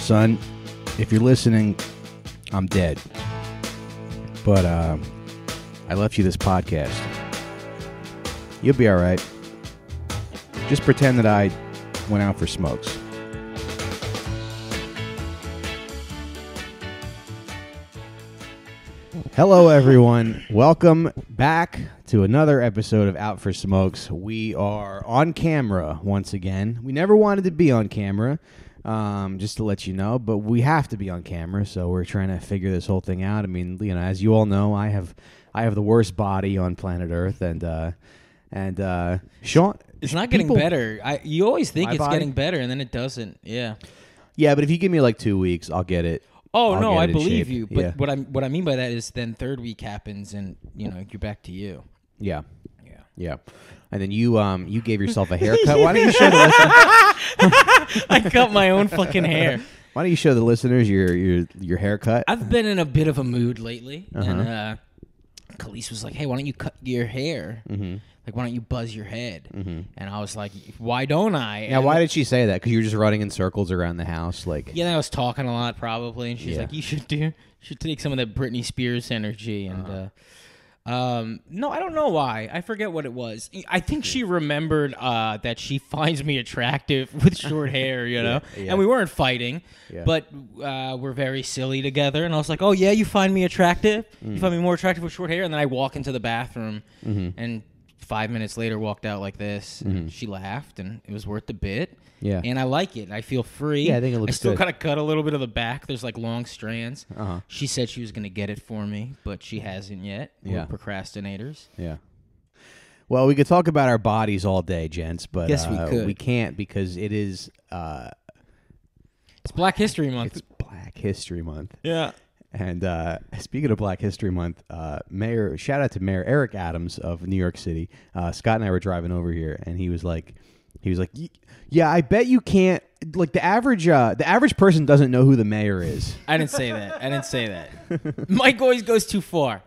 Son, if you're listening, I'm dead. But I left you this podcast. You'll be all right. Just pretend that I went out for smokes. Hello, everyone. Welcome back to another episode of Out for Smokes. We are on camera once again. We never wanted to be on camera, just to let you know, but we have to be on camera, so we're trying to figure this whole thing out. I mean, you know, as you all know, I have the worst body on planet Earth, and Sean, it's not getting better. You always think it's getting better, and then it doesn't. Yeah. Yeah, but if you give me like 2 weeks, I'll get it. Oh, no, I believe you. But yeah. what I mean by that is then third week happens and, you know, you're back to you. Yeah. Yeah. And then you gave yourself a haircut. Why don't you show the listeners? I cut my own fucking hair. Why don't you show the listeners your haircut? I've been in a bit of a mood lately. And Khalees was like, hey, why don't you cut your hair? Mm-hmm. Like, why don't you buzz your head? Mm-hmm. And I was like, why don't I? Now, why did she say that? Because you were just running in circles around the house, like. Yeah, I was talking a lot, probably, and she's like, you should take some of that Britney Spears energy, and no, I don't know why. I forget what it was. I think she remembered that she finds me attractive with short hair, you know. Yeah. And we weren't fighting, but we're very silly together. And I was like, oh yeah, you find me attractive? You find me more attractive with short hair? And then I walk into the bathroom and 5 minutes later walked out like this. And she laughed, and it was worth the bit. Yeah. And I like it. I feel free. Yeah, I think it looks good. I still kind of cut a little bit of the back. There's like long strands. She said she was going to get it for me, but she hasn't yet. We're procrastinators. Yeah. Well, we could talk about our bodies all day, gents, but yes, we could. We can't because it is... it's Black History Month. It's Black History Month. Yeah. And speaking of Black History Month, shout out to Mayor Eric Adams of New York City. Scott and I were driving over here, and he was like, yeah, I bet you can't. Like the average person doesn't know who the mayor is. I didn't say that. Mike always goes too far.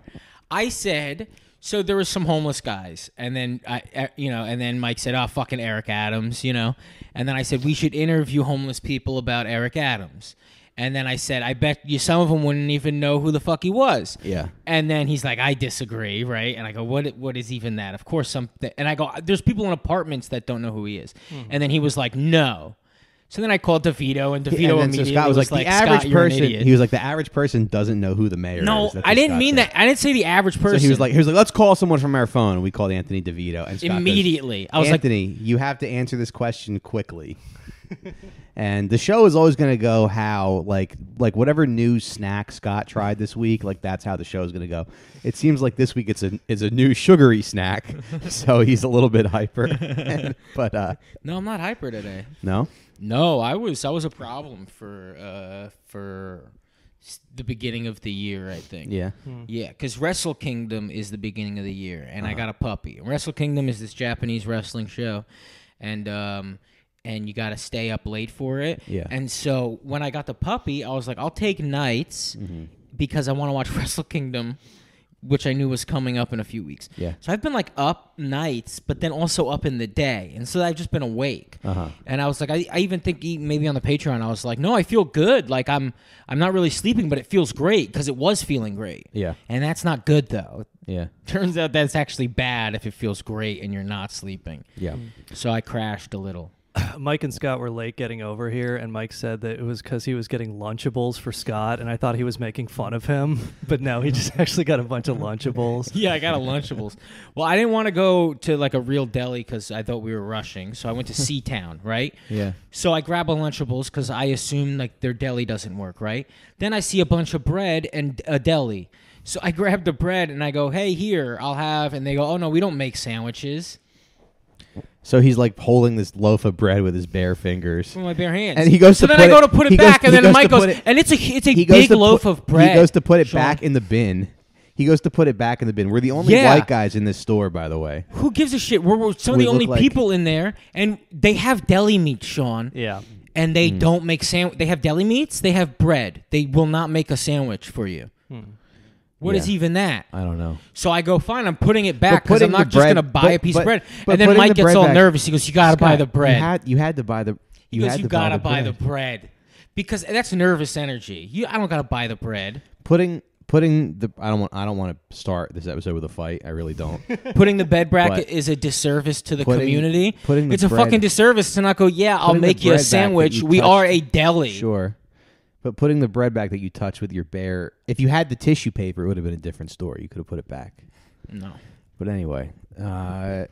I said, so there was some homeless guys, and then and then Mike said, oh, fucking Eric Adams, you know, and then I said we should interview homeless people about Eric Adams. And then I said, I bet you some of them wouldn't even know who the fuck he was. Yeah. And then he's like, I disagree, right? And I go, what is even that? Of course, and I go, there's people in apartments that don't know who he is. Mm-hmm. And then he was like, no. So then I called DeVito, and DeVito immediately Scott was like, the average person. He was like, the average person doesn't know who the mayor is. No, I didn't mean that. I didn't say the average person. So he was like, let's call someone from our phone. And we called Anthony DeVito. And Scott immediately. Goes, I was Anthony, you have to answer this question quickly. And the show is always going to go how, like whatever new snack Scott tried this week, like that's how the show is going to go. It seems like this week it's a new sugary snack, so he's a little bit hyper. But no, I'm not hyper today. No, I was a problem for the beginning of the year, I think. Yeah. Yeah, because Wrestle Kingdom is the beginning of the year, and I got a puppy. And Wrestle Kingdom is this Japanese wrestling show, and you got to stay up late for it. Yeah. And so when I got the puppy, I was like, I'll take nights because I want to watch Wrestle Kingdom, which I knew was coming up in a few weeks. Yeah. So I've been like up nights, but then also up in the day. And so I've just been awake. And I was like, I even think maybe on the Patreon, I was like, no, I feel good. Like I'm not really sleeping, but it feels great because it was feeling great. Yeah. And that's not good though. Yeah. Turns out that's actually bad if it feels great and you're not sleeping. Yeah. So I crashed a little. Mike and Scott were late getting over here, and Mike said that it was because he was getting Lunchables for Scott, and I thought he was making fun of him, but no, he just actually got a bunch of Lunchables. Yeah, I got a Lunchables. Well, I didn't want to go to like a real deli because I thought we were rushing, so I went to Seatown, right? Yeah. So I grab a Lunchables because I assume like their deli doesn't work, right? Then I see a bunch of bread and a deli. So I grab the bread and I go, hey, here, I'll have, and they go, oh no, we don't make sandwiches. So he's like holding this loaf of bread with his bare fingers. With my bare hands. And he goes I go to put it back, and then Mike goes, and it's a big loaf of bread. He goes to put it back in the bin. We're the only white guys in this store, by the way. Who gives a shit? We're some of the only people in there, and they have deli meat, Sean. Yeah. And they don't make They have deli meats. They have bread. They will not make a sandwich for you. What is even that? I don't know. So I go, fine, I'm putting it back because I'm not just going to buy a piece of bread. And then Mike gets all nervous. He goes, you got to buy the bread. You had to buy the He goes, you got to buy the bread. because that's nervous energy. I don't gotta buy the bread. Putting the I don't want to start this episode with a fight. I really don't. Putting the bed bracket is a disservice to the community. It's a fucking disservice to not go. Yeah, I'll make you a sandwich. We are a deli. Sure. But putting the bread back that you touched with your bare, if you had the tissue paper, it would have been a different story. You could have put it back. No. But anyway,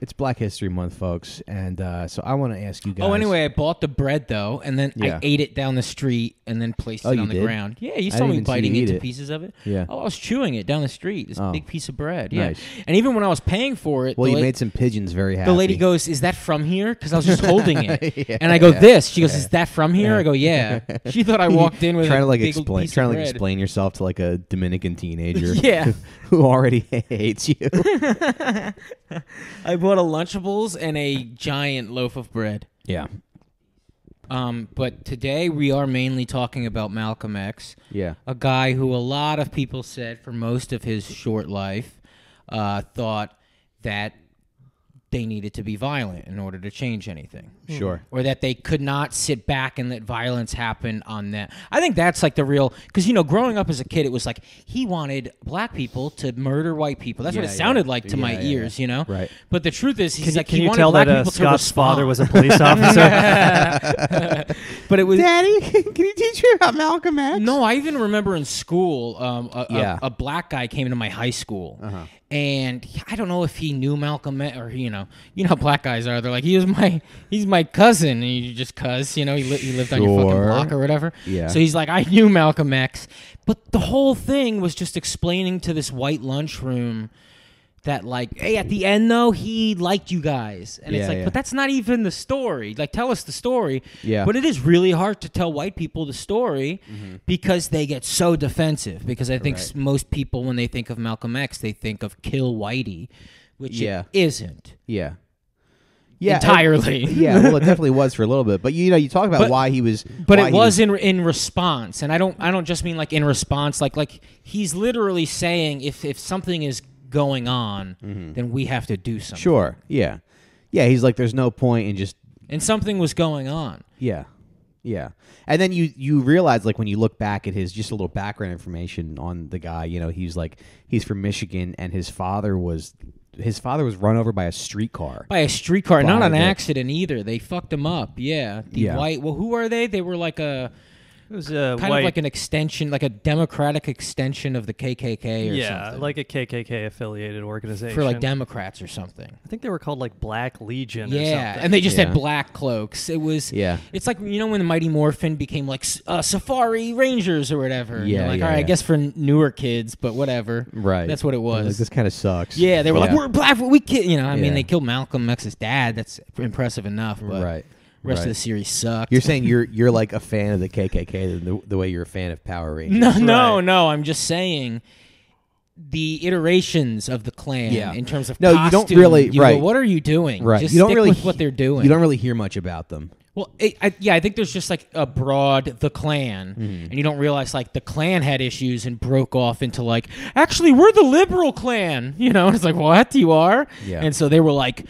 it's Black History Month, folks, and so I want to ask you guys. Oh, anyway, I bought the bread, though, and then I ate it down the street and then placed it on the ground. Yeah, you saw me biting into pieces of it. Yeah. Oh, I was chewing it down the street, this big piece of bread. Yeah. Nice. And even when I was paying for it... Well, you made some pigeons very happy. The lady goes, is that from here? Because I was just holding it. And I go, this. She goes, is that from here? I go, yeah. She thought I walked in with trying a to big piece of bread. explain yourself to like a Dominican teenager. Yeah. who already hates you. I bought a Lunchables and a giant loaf of bread. Yeah. But today we are mainly talking about Malcolm X. Yeah. A guy who a lot of people said for most of his short life thought that they needed to be violent in order to change anything. Sure. Or that they could not sit back and let violence happen on them. I think that's like the real... Because, you know, growing up as a kid, it was like he wanted black people to murder white people. That's what it sounded like to my ears, you know? Right. But the truth is, he's like, can he you wanted tell black that people Scott's to father was a police officer? But it was... Daddy, can you teach me about Malcolm X? No, I even remember in school, a black guy came into my high school. And I don't know if he knew Malcolm X or, you know how black guys are. They're like, he's my cousin. And you just cuz, you know, he lived on your fucking block or whatever. Yeah. So he's like, I knew Malcolm X. But the whole thing was just explaining to this white lunchroom that, like, hey, at the end, though, he liked you guys. And it's like, but that's not even the story. Like, tell us the story. Yeah. But it is really hard to tell white people the story because they get so defensive. Because I think most people, when they think of Malcolm X, they think of kill Whitey, which it isn't. Yeah. Entirely. Well, it definitely was for a little bit. But, you know, you talk about why he was... But it was in response. And I don't just mean, like, in response. Like he's literally saying if something is going on, then we have to do something. Sure, yeah. He's like, there's no point in just... And something was going on. Yeah. And then you realize, like, when you look back at his, just a little background information on the guy, you know, he's from Michigan, and his father was run over by a streetcar. Not an accident either. They fucked him up, yeah. White, well, who are they? They were like it was kind of like an extension, like a democratic extension of the KKK or something. Like a KKK affiliated organization. For like Democrats or something. I think they were called like Black Legion or something. And they just had black cloaks. It was, it's like, you know, when the Mighty Morphin became like Safari Rangers or whatever. And you're like, all right, I guess for newer kids, but whatever. Right. That's what it was. Like, this kind of sucks. Yeah, they were like, we're black, we kill, you know, I mean, they killed Malcolm X's dad. That's impressive enough, but... The rest of the series sucked. You're saying you're like a fan of the KKK the way you're a fan of Power Rangers. No. I'm just saying the iterations of the Klan in terms of costume, you don't really go, what are you doing? Right. Just you don't stick really with what they're doing. You don't really hear much about them. Well, I think there's just like a broad the Klan, and you don't realize like the Klan had issues and broke off into like, actually we're the liberal Klan, you know? And it's like, what, you are? Yeah. And so they were like,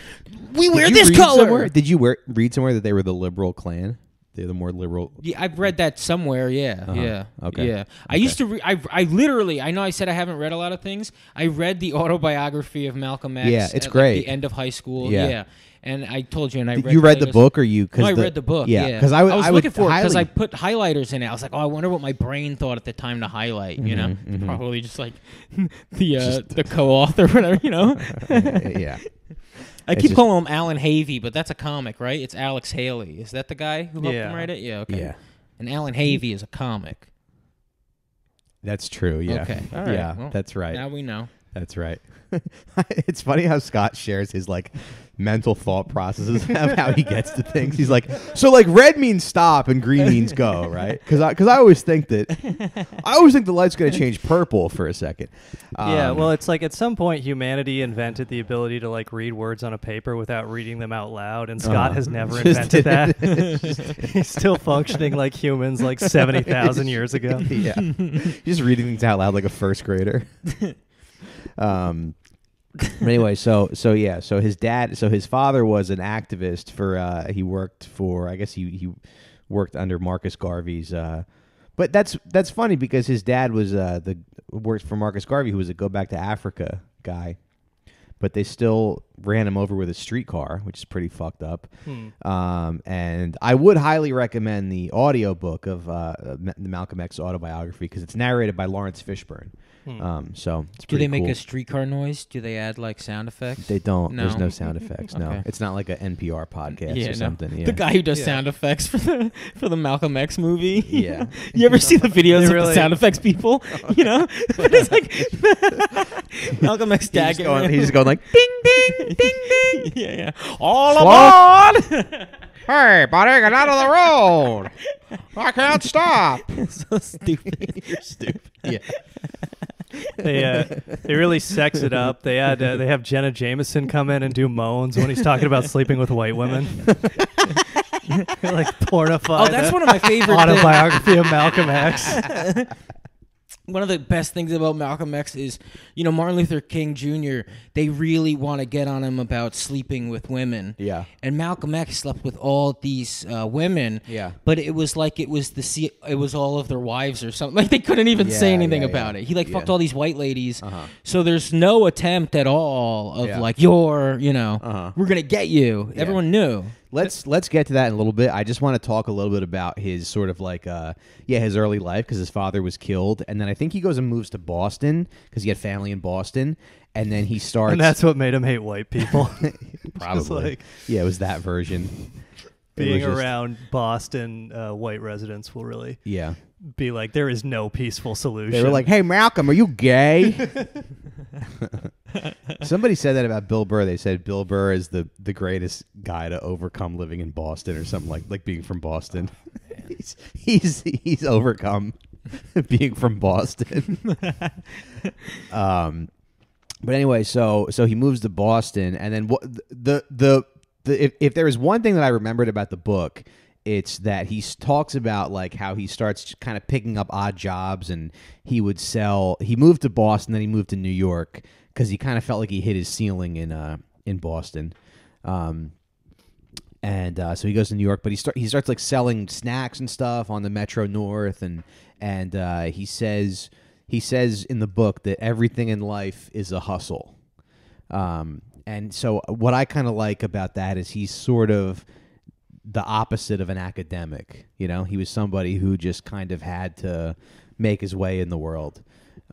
we wear this color. Did you read somewhere that they were the liberal Klan? They're the more liberal. Yeah, I've read that somewhere. Yeah. Okay. Yeah. I used to. I literally. I know. I said I haven't read a lot of things. I read the autobiography of Malcolm X. Yeah, it's great. At the end of high school. Yeah. And I told you, and I read. You read the book, or you? No, I read the book. Yeah, because I was looking for it because I put highlighters in it. I was like, oh, I wonder what my brain thought at the time to highlight. You know, probably just like the co-author, whatever. You know. Yeah. I keep calling him Alan Havey, but that's a comic, right? It's Alex Haley. Is that the guy who helped him write it? Yeah, okay. Yeah. And Alan Havey is a comic. That's true, yeah. Okay, all right. Yeah, well, that's right. Now we know. That's right. It's funny how Scott shares his like mental thought processes of how he gets to things. He's like, so like red means stop and green means go, right? Because I always think the light's going to change purple for a second. Well, it's like at some point humanity invented the ability to like read words on a paper without reading them out loud, and Scott has never invented that. He's still functioning like humans like 70,000 years ago. Yeah, just reading things out loud like a first grader. But anyway, so his father was an activist for he worked for, I guess he worked under Marcus Garvey's. But that's funny because his dad was worked for Marcus Garvey, who was a Go Back to Africa guy. But they still ran him over with a streetcar, which is pretty fucked up. And I would highly recommend the audiobook of the Malcolm X autobiography because it's narrated by Lawrence Fishburne. So it's Do they pretty make cool. a streetcar noise? Do they add like sound effects? They don't. No. There's no sound effects. No, Okay. it's not like an NPR podcast or something. Yeah. The guy who does sound effects for the Malcolm X movie. Yeah. You ever see the videos of really- the sound effects people? You know, but it's like Malcolm X dad. He's just going like ding ding ding ding. Yeah. All aboard! Hey, buddy, get out of the road! I can't stop. So stupid. You're stupid. Yeah. They really sex it up. They have Jenna Jameson come in and do moans when he's talking about sleeping with white women. Like pornify. Oh, that's one of my favorite autobiography of Malcolm X. One of the best things about Malcolm X is, Martin Luther King Jr., they really want to get on him about sleeping with women. Yeah. And Malcolm X slept with all these women. Yeah. But it was like it was all of their wives or something. Like they couldn't even say anything about it. He fucked all these white ladies. So there's no attempt at all of like we're going to get you. Yeah. Everyone knew. Let's get to that in a little bit. I just want to talk a little bit about his sort of like his early life because his father was killed, and then I think he goes and moves to Boston because he had family in Boston, and then he starts. And that's what made him hate white people. Probably. Yeah, it was that version. Being around Boston white residents will really be like, there is no peaceful solution. They were like, "Hey, Malcolm, are you gay?" Somebody said that about Bill Burr. They said Bill Burr is the greatest guy to overcome living in Boston or something like being from Boston. He's overcome being from Boston. But anyway, so he moves to Boston, and then if there is one thing that I remembered about the book, it's that he talks about like how he starts kind of picking up odd jobs, and he would sell. He moved to Boston, then he moved to New York because he kind of felt like he hit his ceiling in Boston. So he goes to New York, but he starts like selling snacks and stuff on the Metro North, and he says in the book that everything in life is a hustle. And so what I kind of like about that is he's sort of the opposite of an academic. He was somebody who just kind of had to make his way in the world.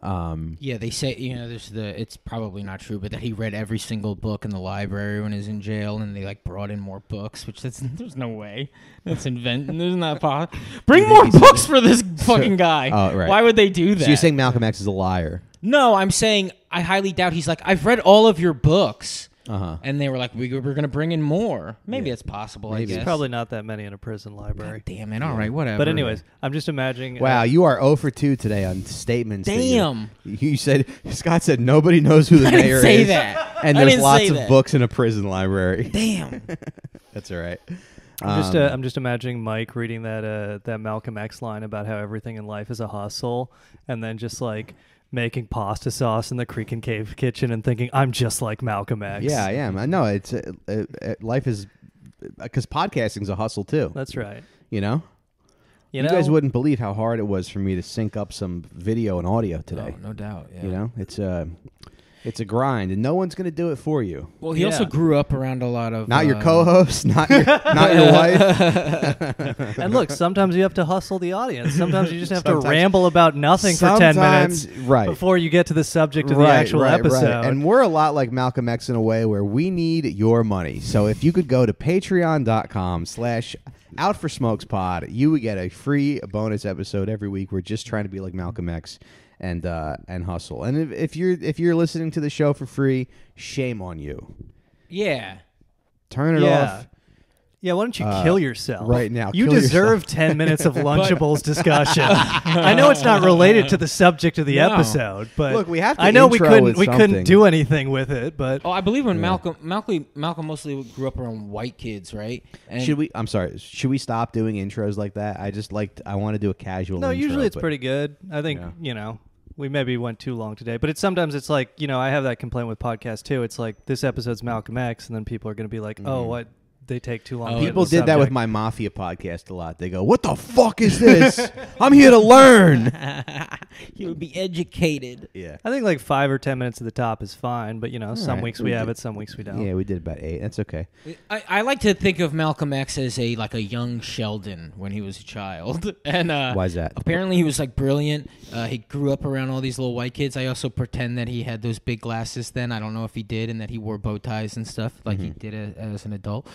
They say it's probably not true, but that he read every single book in the library when he was in jail, and they like brought in more books, which there's no way that's inventing. There's not possible. Bring more books for this fucking guy. Oh, right. Why would they do that? So you're saying Malcolm X is a liar? No, I'm saying I highly doubt he's like, I've read all of your books. Uh-huh. And they were like, we're going to bring in more. Maybe it's possible, I guess. There's probably not that many in a prison library. God damn it. All right, whatever. But anyways, I'm just imagining. Wow, you are 0 for 2 today on statements. Damn. You said, Scott said nobody knows who the mayor is. I didn't say that. And there's lots of books in a prison library. Damn. That's all right. I'm just imagining Mike reading that Malcolm X line about how everything in life is a hustle, and then just like making pasta sauce in the Creek and Cave kitchen and thinking, I'm just like Malcolm X. Yeah, I am. I know. It's life is, because podcasting's a hustle too. That's right. You guys wouldn't believe how hard it was for me to sync up some video and audio today. Oh, no doubt. Yeah. It's a grind, and no one's going to do it for you. Well, he also grew up around a lot of... Not your co-host, not your wife. And look, sometimes you have to hustle the audience. Sometimes you just have to ramble about nothing for 10 minutes before you get to the subject of the actual episode. Right. And we're a lot like Malcolm X in a way where we need your money. So if you could go to patreon.com/outforsmokespod, you would get a free bonus episode every week. We're just trying to be like Malcolm X and hustle. And if you're listening to the show for free, shame on you. Yeah. Turn it off. Yeah, why don't you kill yourself right now? You deserve 10 minutes of Lunchables discussion. I know it's not related to the subject of the episode, but look, we have to. I know we intro couldn't do anything with it, but I believe when Malcolm mostly grew up around white kids, right? And should we stop doing intros like that? I want to do a casual. No, intro, usually it's pretty good. I think we maybe went too long today, but sometimes it's like I have that complaint with podcasts too. It's like this episode's Malcolm X, and then people are going to be like, oh, what? they take too long. Oh, to get People the did that with subject. my Mafia podcast a lot. They go, "What the fuck is this? I'm here to learn." You would be educated. Yeah. I think like 5 or 10 minutes at the top is fine, but some right, weeks we we have did- it, some weeks we don't. Yeah, we did about 8. That's okay. I like to think of Malcolm X as a young Sheldon when he was a child, and Why is that? apparently he was like brilliant. He grew up around all these little white kids. I also pretend that he had those big glasses then. I don't know if he did, and that he wore bow ties and stuff like he did as an adult.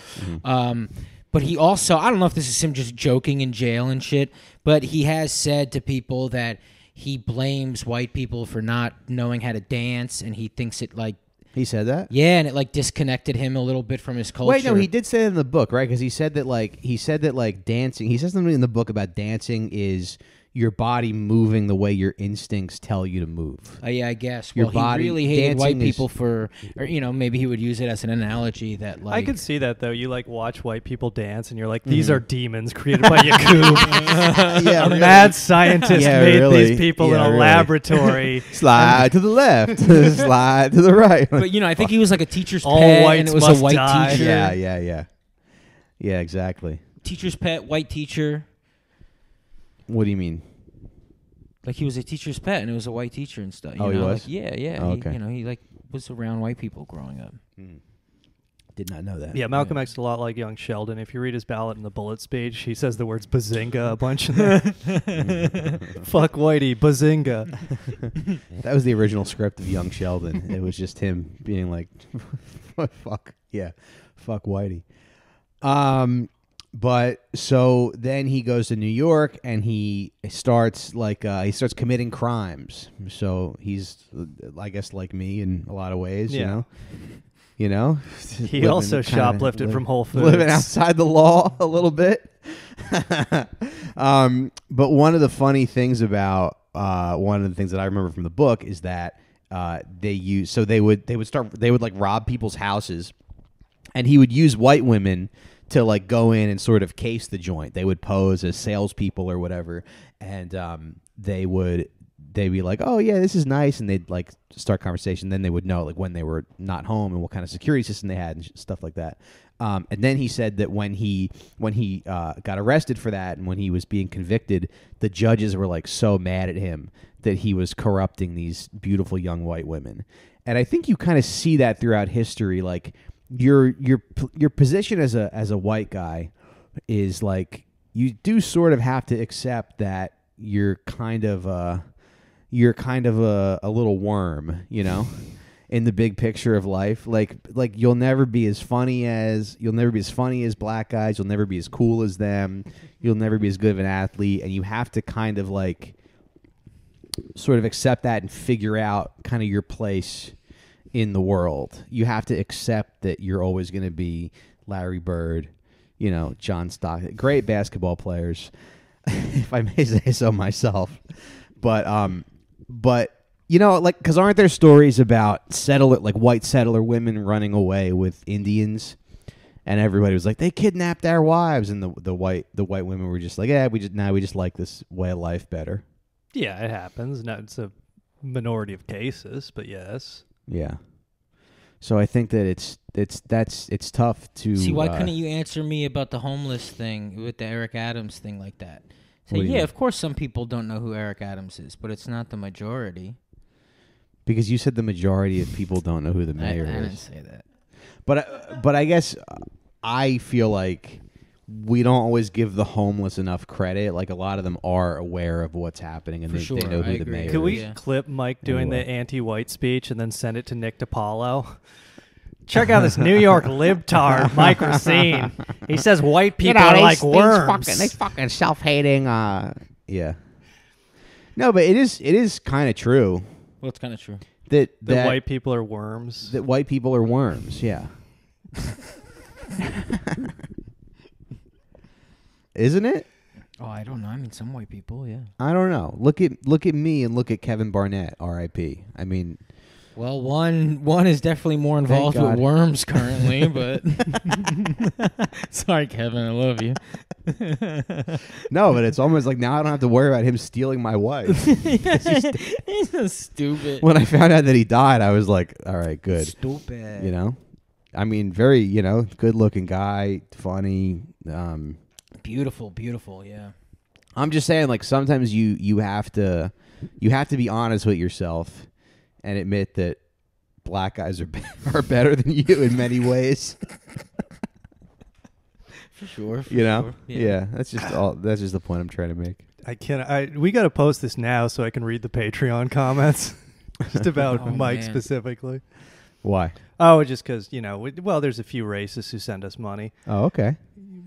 But he also, I don't know if this is him just joking in jail and shit, but he has said to people that he blames white people for not knowing how to dance, and he thinks it like, He said that? yeah, and it like disconnected him a little bit from his culture. Wait, no, he did say it in the book, right? Because he said that like dancing. He says something in the book about dancing is your body moving the way your instincts tell you to move. Yeah, I guess. Your Well, body- he really hated white dancing is- people for, or maybe he would use it as an analogy that like. I could see that though. You like watch white people dance, and you're like, these are demons created by Yakub. Yeah, A mad scientist Yeah, made really. these people in Yeah, a really. laboratory. Slide to the left, slide to the right. But I think he was like a teacher's All pet, whites and it was must a white die. teacher. Yeah, exactly. Teacher's pet, white teacher. What do you mean? Like he was a teacher's pet, and it was a white teacher and stuff. Oh, he was? Like, yeah. Oh, He, okay. he like was around white people growing up. Did not know that. Yeah, Malcolm X is a lot like young Sheldon. If you read his ballot in the bullet speech, he says the words bazinga a bunch in there. Fuck Whitey, bazinga. That was the original script of Young Sheldon. It was just him being like, fuck, yeah, fuck Whitey. But so then he goes to New York and he starts committing crimes. So he's, I guess, like me in a lot of ways, Yeah. you know. He also shoplifted from Whole Foods. Living outside the law a little bit. But one of the funny things about one of the things that I remember from the book is that they would like rob people's houses, and he would use white women to like go in and sort of case the joint. They would pose as salespeople or whatever, and they'd be like, "Oh yeah, this is nice," and they'd like start conversation. Then they would know like when they were not home and what kind of security system they had and stuff like that. And then he said that when he got arrested for that and when he was being convicted, the judges were like so mad at him that he was corrupting these beautiful young white women. And I think you kind of see that throughout history, like. Your position as a white guy is like you do sort of have to accept that you're kind of a little worm, in the big picture of life. Like you'll never be as funny as black guys. You'll never be as cool as them. You'll never be as good of an athlete, and you have to kind of like sort of accept that and figure out kind of your place in the world. You have to accept that you're always going to be Larry Bird, John Stockton, great basketball players, if I may say so myself. But like, because aren't there stories about white settler women running away with Indians, and everybody was like, they kidnapped our wives, and the white women were just like, yeah, we just like this way of life better. Yeah, it happens. No, it's a minority of cases, but yes. Yeah. So I think that it's tough to See, why couldn't you answer me about the homeless thing with the Eric Adams thing like that? Say, What do you yeah, mean? of course some people don't know who Eric Adams is, but it's not the majority. Because you said the majority of people don't know who the mayor I didn't is. say that. But I guess I feel like we don't always give the homeless enough credit. Like a lot of them are aware of what's happening and For they sure, know who I the agree. mayor Could we is. Yeah. clip Mike doing Anyway. the anti-white speech and then send it to Nick DiPaolo? Check out this New York libtard, Mike Racine. He says white people are like worms. They fucking self-hating. Yeah. No, but it is kind of true Well, it's kind of true. that White people are worms. that white people are worms. Yeah. Isn't it? Oh, I don't know. I mean, some white people, yeah. I don't know. Look at me and look at Kevin Barnett, R.I.P. I mean, Well, one is definitely more involved God. with worms currently, but sorry, Kevin, I love you. no, but it's almost like now I don't have to worry about him stealing my wife. He's so stupid. When I found out that he died, I was like, all right, good. Stupid. You know? I mean, very, good-looking guy, funny. Beautiful, yeah. I'm just saying, like, sometimes you have to be honest with yourself and admit that black guys are better than you in many ways. For sure. Yeah. That's just the point I'm trying to make. We got to post this now so I can read the Patreon comments, just about Mike specifically. Why? Oh, just because there's a few racists who send us money. Oh, okay.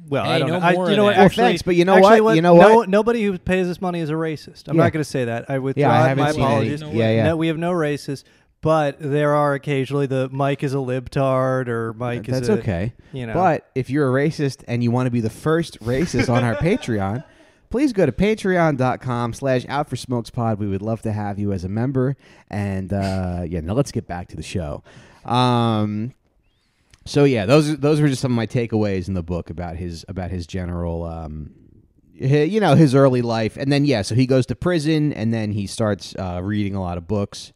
Well, hey, I don't no know. More Well, thanks, but you know what? Nobody who pays us money is a racist. I'm not going to say that. I withdraw my apologies. Yeah. No, we have no racists, but there are occasionally the Mike is a libtard or Mike is That's okay. You But if you're a racist and you want to be the first racist on our Patreon, please go to patreon.com/outforsmokespod. We would love to have you as a member. And now let's get back to the show. So yeah, those were just some of my takeaways in the book about his general, his early life, and then so he goes to prison, and then he starts reading a lot of books.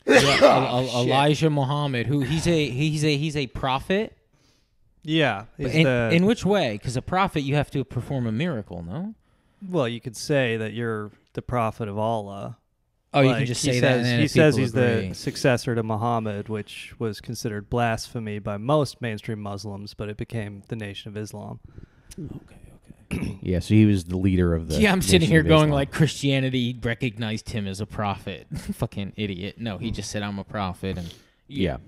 Elijah Muhammad, who he's a prophet. Yeah, in which way? Because a prophet, you have to perform a miracle, no? Well, you could say that you're the prophet of Allah. Oh, you can just say that. He says he's the successor to Muhammad, which was considered blasphemy by most mainstream Muslims, but it became the Nation of Islam. Okay. Yeah, so he was the leader of the. Yeah, I'm sitting here going like Christianity recognized him as a prophet. Fucking idiot. No, he just said I'm a prophet, and yeah.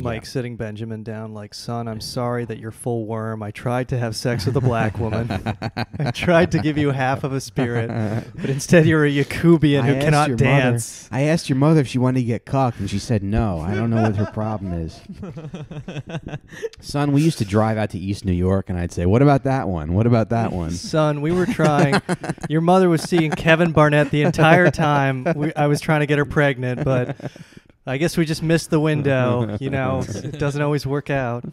Mike sitting Benjamin down like, son, I'm sorry that you're full worm. I tried to have sex with a black woman. I tried to give you half of a spirit, but instead you're a Yakubian who cannot dance. I asked your mother if she wanted to get cocked, and she said no. I don't know what her problem is. Son, we used to drive out to East New York, and I'd say, what about that one? What about that one? Son, we were trying. Your mother was seeing Kevin Barnett the entire time. I was trying to get her pregnant, but I guess we just missed the window. It doesn't always work out.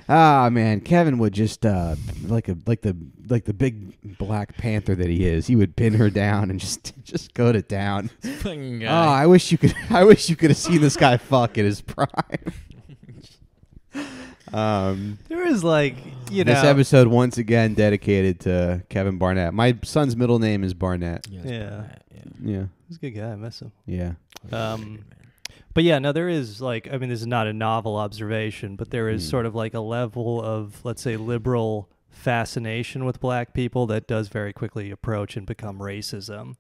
Ah, man, Kevin would just like the big Black Panther that he is. He would pin her down and just go to town. Oh, I wish you could have seen this guy fuck in his prime. There is this episode once again dedicated to Kevin Barnett. My son's middle name is Barnett. Yeah. He's a good guy. I miss him. Yeah. But yeah, no, there is this is not a novel observation, but there is sort of like a level of, let's say, liberal fascination with black people that does very quickly approach and become racism.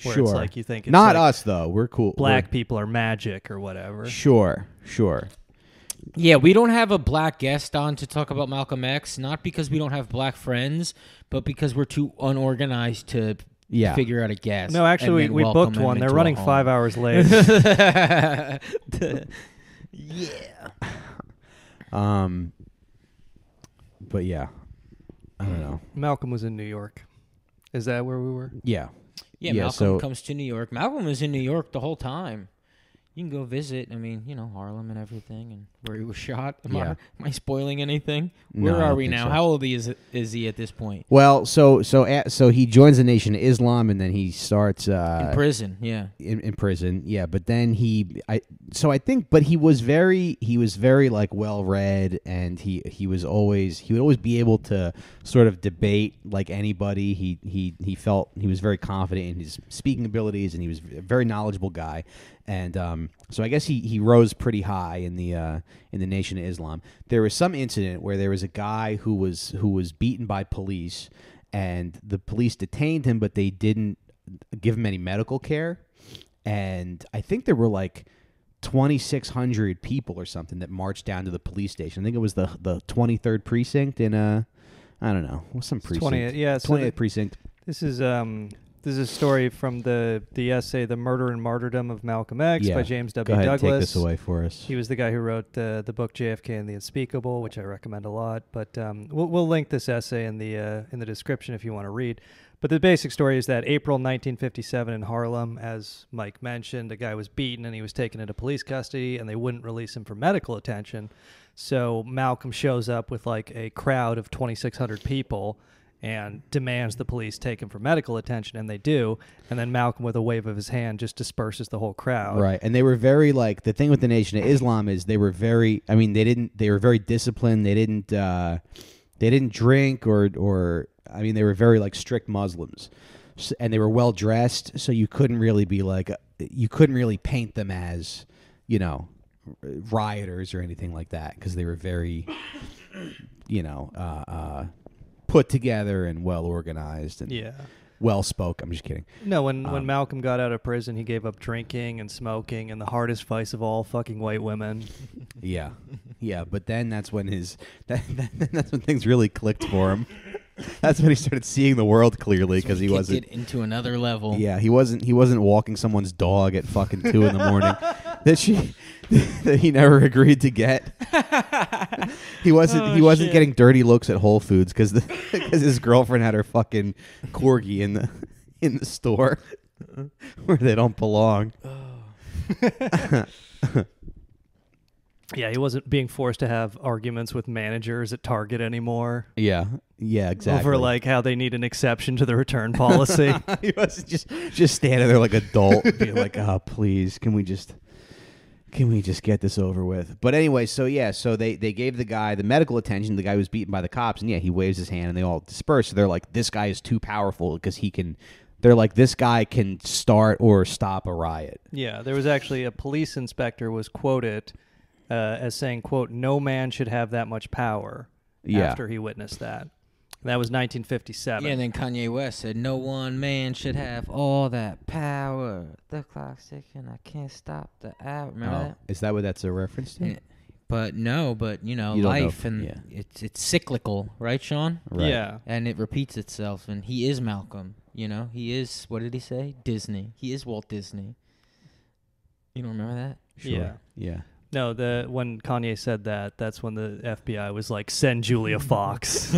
Where it's like you think it's not us though. We're cool. Black people are magic or whatever. Sure. Yeah, we don't have a black guest on to talk about Malcolm X, not because we don't have black friends, but because we're too unorganized to figure out a guest. No, actually, we booked one. They're running 5 hours late. Yeah. But yeah, I don't know. Malcolm was in New York. Is that where we were? Yeah. Yeah, Malcolm comes to New York. Malcolm was in New York the whole time. You can go visit. I mean, Harlem and everything, and where he was shot. Am I spoiling anything? Where are we now? So. How old is he at this point? Well, so he joins the Nation of Islam, and then he starts in prison. Yeah, in prison. Yeah, but then I think he was very like well read, and he would always be able to sort of debate like anybody. He felt he was very confident in his speaking abilities, and he was a very knowledgeable guy. And so I guess he rose pretty high in the Nation of Islam. There was some incident where there was a guy who was beaten by police, and the police detained him, but they didn't give him any medical care. And I think there were like 2,600 people or something that marched down to the police station. I think it was the 23rd precinct in I don't know, what's some precinct? 28, yeah, 28th precinct. This is a story from the essay "The Murder and Martyrdom of Malcolm X" by James W. Go ahead, Douglas. take this away for us. He was the guy who wrote the book JFK and the Unspeakable, which I recommend a lot. But we'll link this essay in the description if you want to read. But the basic story is that April 1957 in Harlem, as Mike mentioned, a guy was beaten and he was taken into police custody, and they wouldn't release him for medical attention. So Malcolm shows up with like a crowd of 2,600 people. and demands the police take him for medical attention, and they do. And then Malcolm, with a wave of his hand, just disperses the whole crowd. Right, and they were very like the thing with the Nation of Islam is they were very. I mean, they were very disciplined. They didn't drink or I mean, they were very like strict Muslims, and they were well dressed. So you couldn't really be like you couldn't really paint them as rioters or anything like that because they were very put together and well organized and well spoke. I'm just kidding. No, when Malcolm got out of prison, he gave up drinking and smoking and the hardest vice of all, fucking white women. Yeah, but then that's when that's when things really clicked for him. That's when he started seeing the world clearly because he wasn't get into another level. Yeah, he wasn't walking someone's dog at fucking 2 a.m. that he never agreed to get. He wasn't getting dirty looks at Whole Foods because his girlfriend had her fucking corgi in the store where they don't belong. Yeah, he wasn't being forced to have arguments with managers at Target anymore. Yeah, exactly. Over like how they need an exception to the return policy. He wasn't just standing there like adult, being like, "Oh, please, can we just get this over with?" But anyway, so they gave the guy the medical attention. The guy was beaten by the cops, and he waves his hand, and they all disperse. So they're like, "This guy is too powerful because he can." They're like, "This guy can start or stop a riot." Yeah, there was actually a police inspector was quoted as saying, quote, "No man should have that much power," after he witnessed that. That was 1957. Yeah, and then Kanye West said, "No one man should have all that power. The clock's ticking, I can't stop the hour." Remember that? Is that what that's a reference to? Yeah. But life and it's cyclical, right, Sean? Right. Yeah. And it repeats itself, and he is Malcolm. He is, what did he say? Disney. He is Walt Disney. You don't remember that? Sure. Yeah. No, when Kanye said that, that's when the FBI was like, "Send Julia Fox."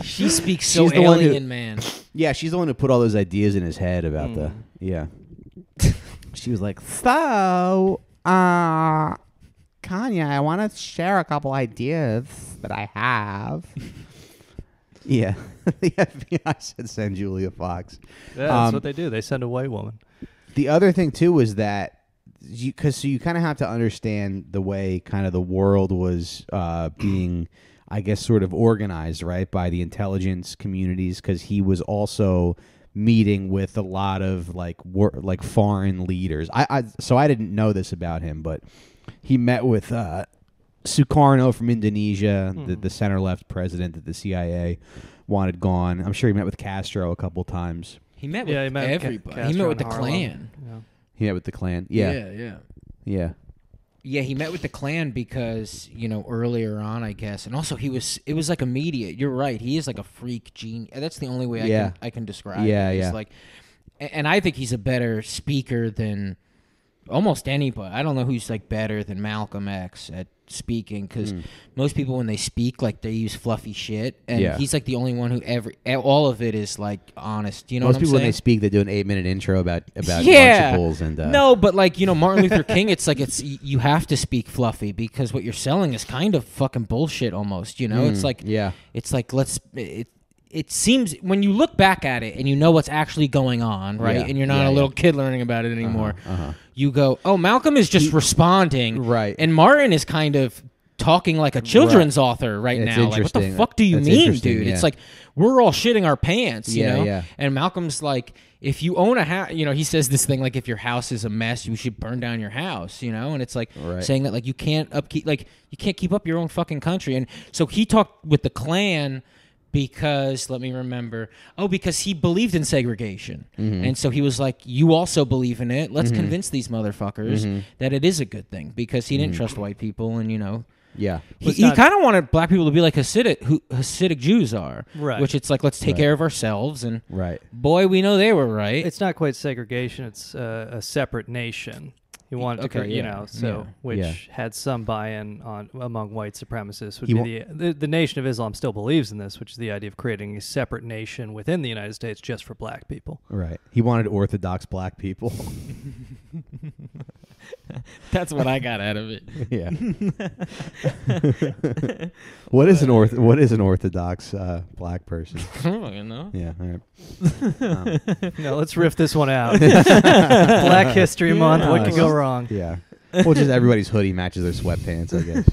She speaks so alien, man. Yeah, she's the one who put all those ideas in his head about the. Yeah. She was like, "So, Kanye, I want to share a couple ideas that I have." Yeah, the FBI said, "Send Julia Fox." Yeah, that's what they do. They send a white woman. The other thing too was that you kind of have to understand the way kind of the world was being, I guess, sort of organized, right, by the intelligence communities, because he was also meeting with a lot of like foreign leaders. So I didn't know this about him, but he met with Sukarno from Indonesia, the center left president that the CIA wanted gone. I'm sure he met with Castro a couple times. He met with everybody. He met with the Klan. Yeah. He met with the Klan. Yeah. Yeah, he met with the Klan because, earlier on, I guess. And also it was like immediate. You're right. He is like a freak genius. That's the only way I can describe it. Yeah. Like, and I think he's a better speaker than almost anybody. I don't know who's like better than Malcolm X at speaking, because most people, when they speak, like, they use fluffy shit, and he's like the only one who all of it is like honest. You know, most what people I'm saying? When they speak, they do an 8-minute intro about Lunchables and no, but like Martin Luther King, it's like you have to speak fluffy because what you're selling is kind of fucking bullshit almost. It's like it's like it seems, when you look back at it and you know what's actually going on, right? And you're not a little kid learning about it anymore. You go, oh, Malcolm is just responding. Right. And Martin is kind of talking like a children's author right now. Like, what the fuck do you mean, dude? Yeah. It's like, we're all shitting our pants, you know? Yeah. And Malcolm's like, if you own a house, he says this thing like, if your house is a mess, you should burn down your house, And it's like saying that, like, you can't keep up your own fucking country. And so he talked with the Klan because, let me remember, because he believed in segregation. And so he was like, you also believe in it. Let's convince these motherfuckers that it is a good thing, because he didn't trust white people, and, he kind of wanted black people to be like Hasidic Jews are, right? Which it's like, let's take care of ourselves, and right. Boy, we know they were right. It's not quite segregation; it's a separate nation. He wanted to, which had some buy-in among white supremacists. The Nation of Islam still believes in this, which is the idea of creating a separate nation within the United States just for black people. Right. He wanted Orthodox black people. That's what I got out of it. Yeah. What is an Orthodox black person? You know. Yeah. All right. No, let's riff this one out. Black History Month. What could go wrong? Yeah. Well, just everybody's hoodie matches their sweatpants, I guess.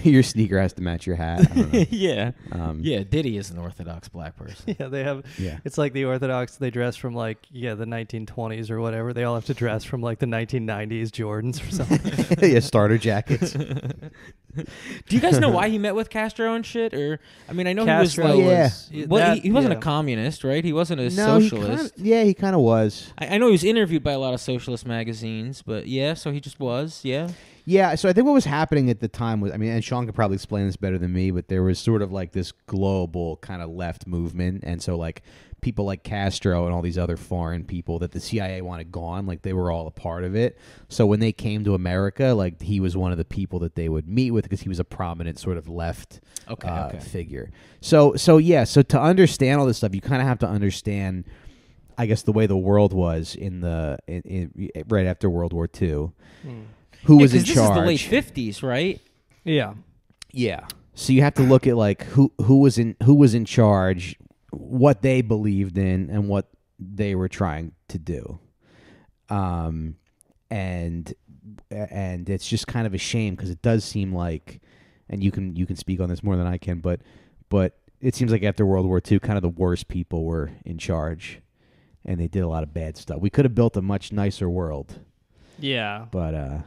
Your sneaker has to match your hat. I don't know. Yeah. Yeah, Diddy is an Orthodox black person. Yeah, they have. Yeah. It's like the Orthodox. They dress from like the 1920s or whatever. They all have to dress from like the 1990s Jordans or something. Yeah, starter jackets. Do you guys know why he met with Castro and shit? Or I mean, I know Castro he was was. well, he wasn't yeah. a communist, right? He wasn't a No, socialist. he kind of was. I know he was interviewed by a lot of socialist magazines, but yeah, so he just was, yeah. Yeah, so I think what was happening at the time was, I mean, and Sean could probably explain this better than me, but there was sort of like this global kind of left movement, and so like people like Castro and all these other foreign people that the CIA wanted gone, like they were all a part of it. So when they came to America, like he was one of the people that they would meet with because he was a prominent sort of left figure. So to understand all this stuff, you kind of have to understand, I guess, the way the world was in right after World War II. Who was in charge? This is the late 50s, right? Yeah. Yeah. So you have to look at like who was in charge, what they believed in, and what they were trying to do. And it's just kind of a shame because it does seem like, and you can speak on this more than I can, but it seems like after World War II, kind of the worst people were in charge, and they did a lot of bad stuff. We could have built a much nicer world. Yeah. But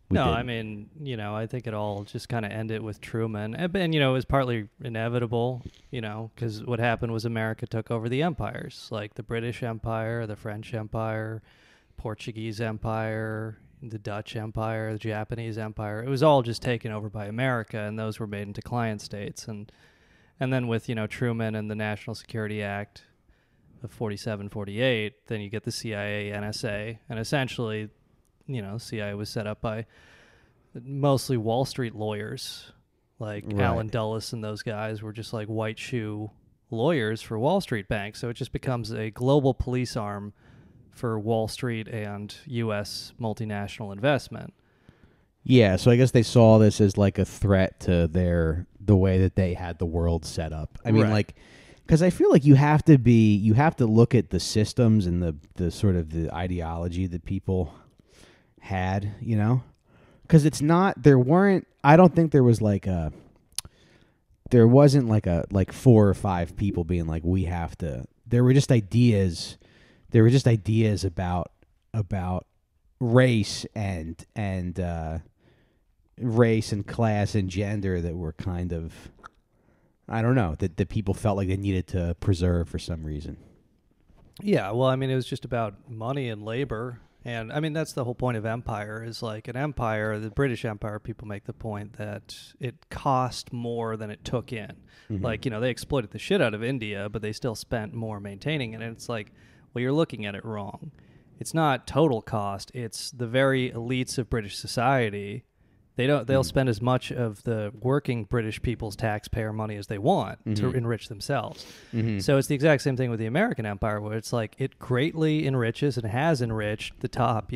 no, didn't. I mean, I think it all just kind of ended with Truman. And it was partly inevitable, because what happened was America took over the empires, like the British Empire, the French Empire, Portuguese Empire, the Dutch Empire, the Japanese Empire. It was all just taken over by America, and those were made into client states. And then with, Truman and the National Security Act of 47, 48, then you get the CIA, NSA, and essentially CIA was set up by mostly Wall Street lawyers, like Alan Dulles and those guys were just like white shoe lawyers for Wall Street banks. So it just becomes a global police arm for Wall Street and U.S. multinational investment. Yeah, so I guess they saw this as like a threat to the way that they had the world set up. I mean, like, because I feel like you have to look at the systems and the sort of the ideology that people had, because it's not, I don't think there was there wasn't like 4 or 5 people being like, we have to, there were just ideas about race and race and class and gender that were kind of, I don't know, that people felt like they needed to preserve for some reason. Yeah, well, I mean, it was just about money and labor. And, I mean, that's the whole point of empire, is like an empire, the British Empire, people make the point that it cost more than it took in. Mm-hmm. Like, they exploited the shit out of India, but they still spent more maintaining it. And it's like, well, you're looking at it wrong. It's not total cost. It's the very elites of British society. They'll spend as much of the working British people's taxpayer money as they want to enrich themselves. Mm-hmm. So it's the exact same thing with the American empire, where it's like it greatly enriches and has enriched the top,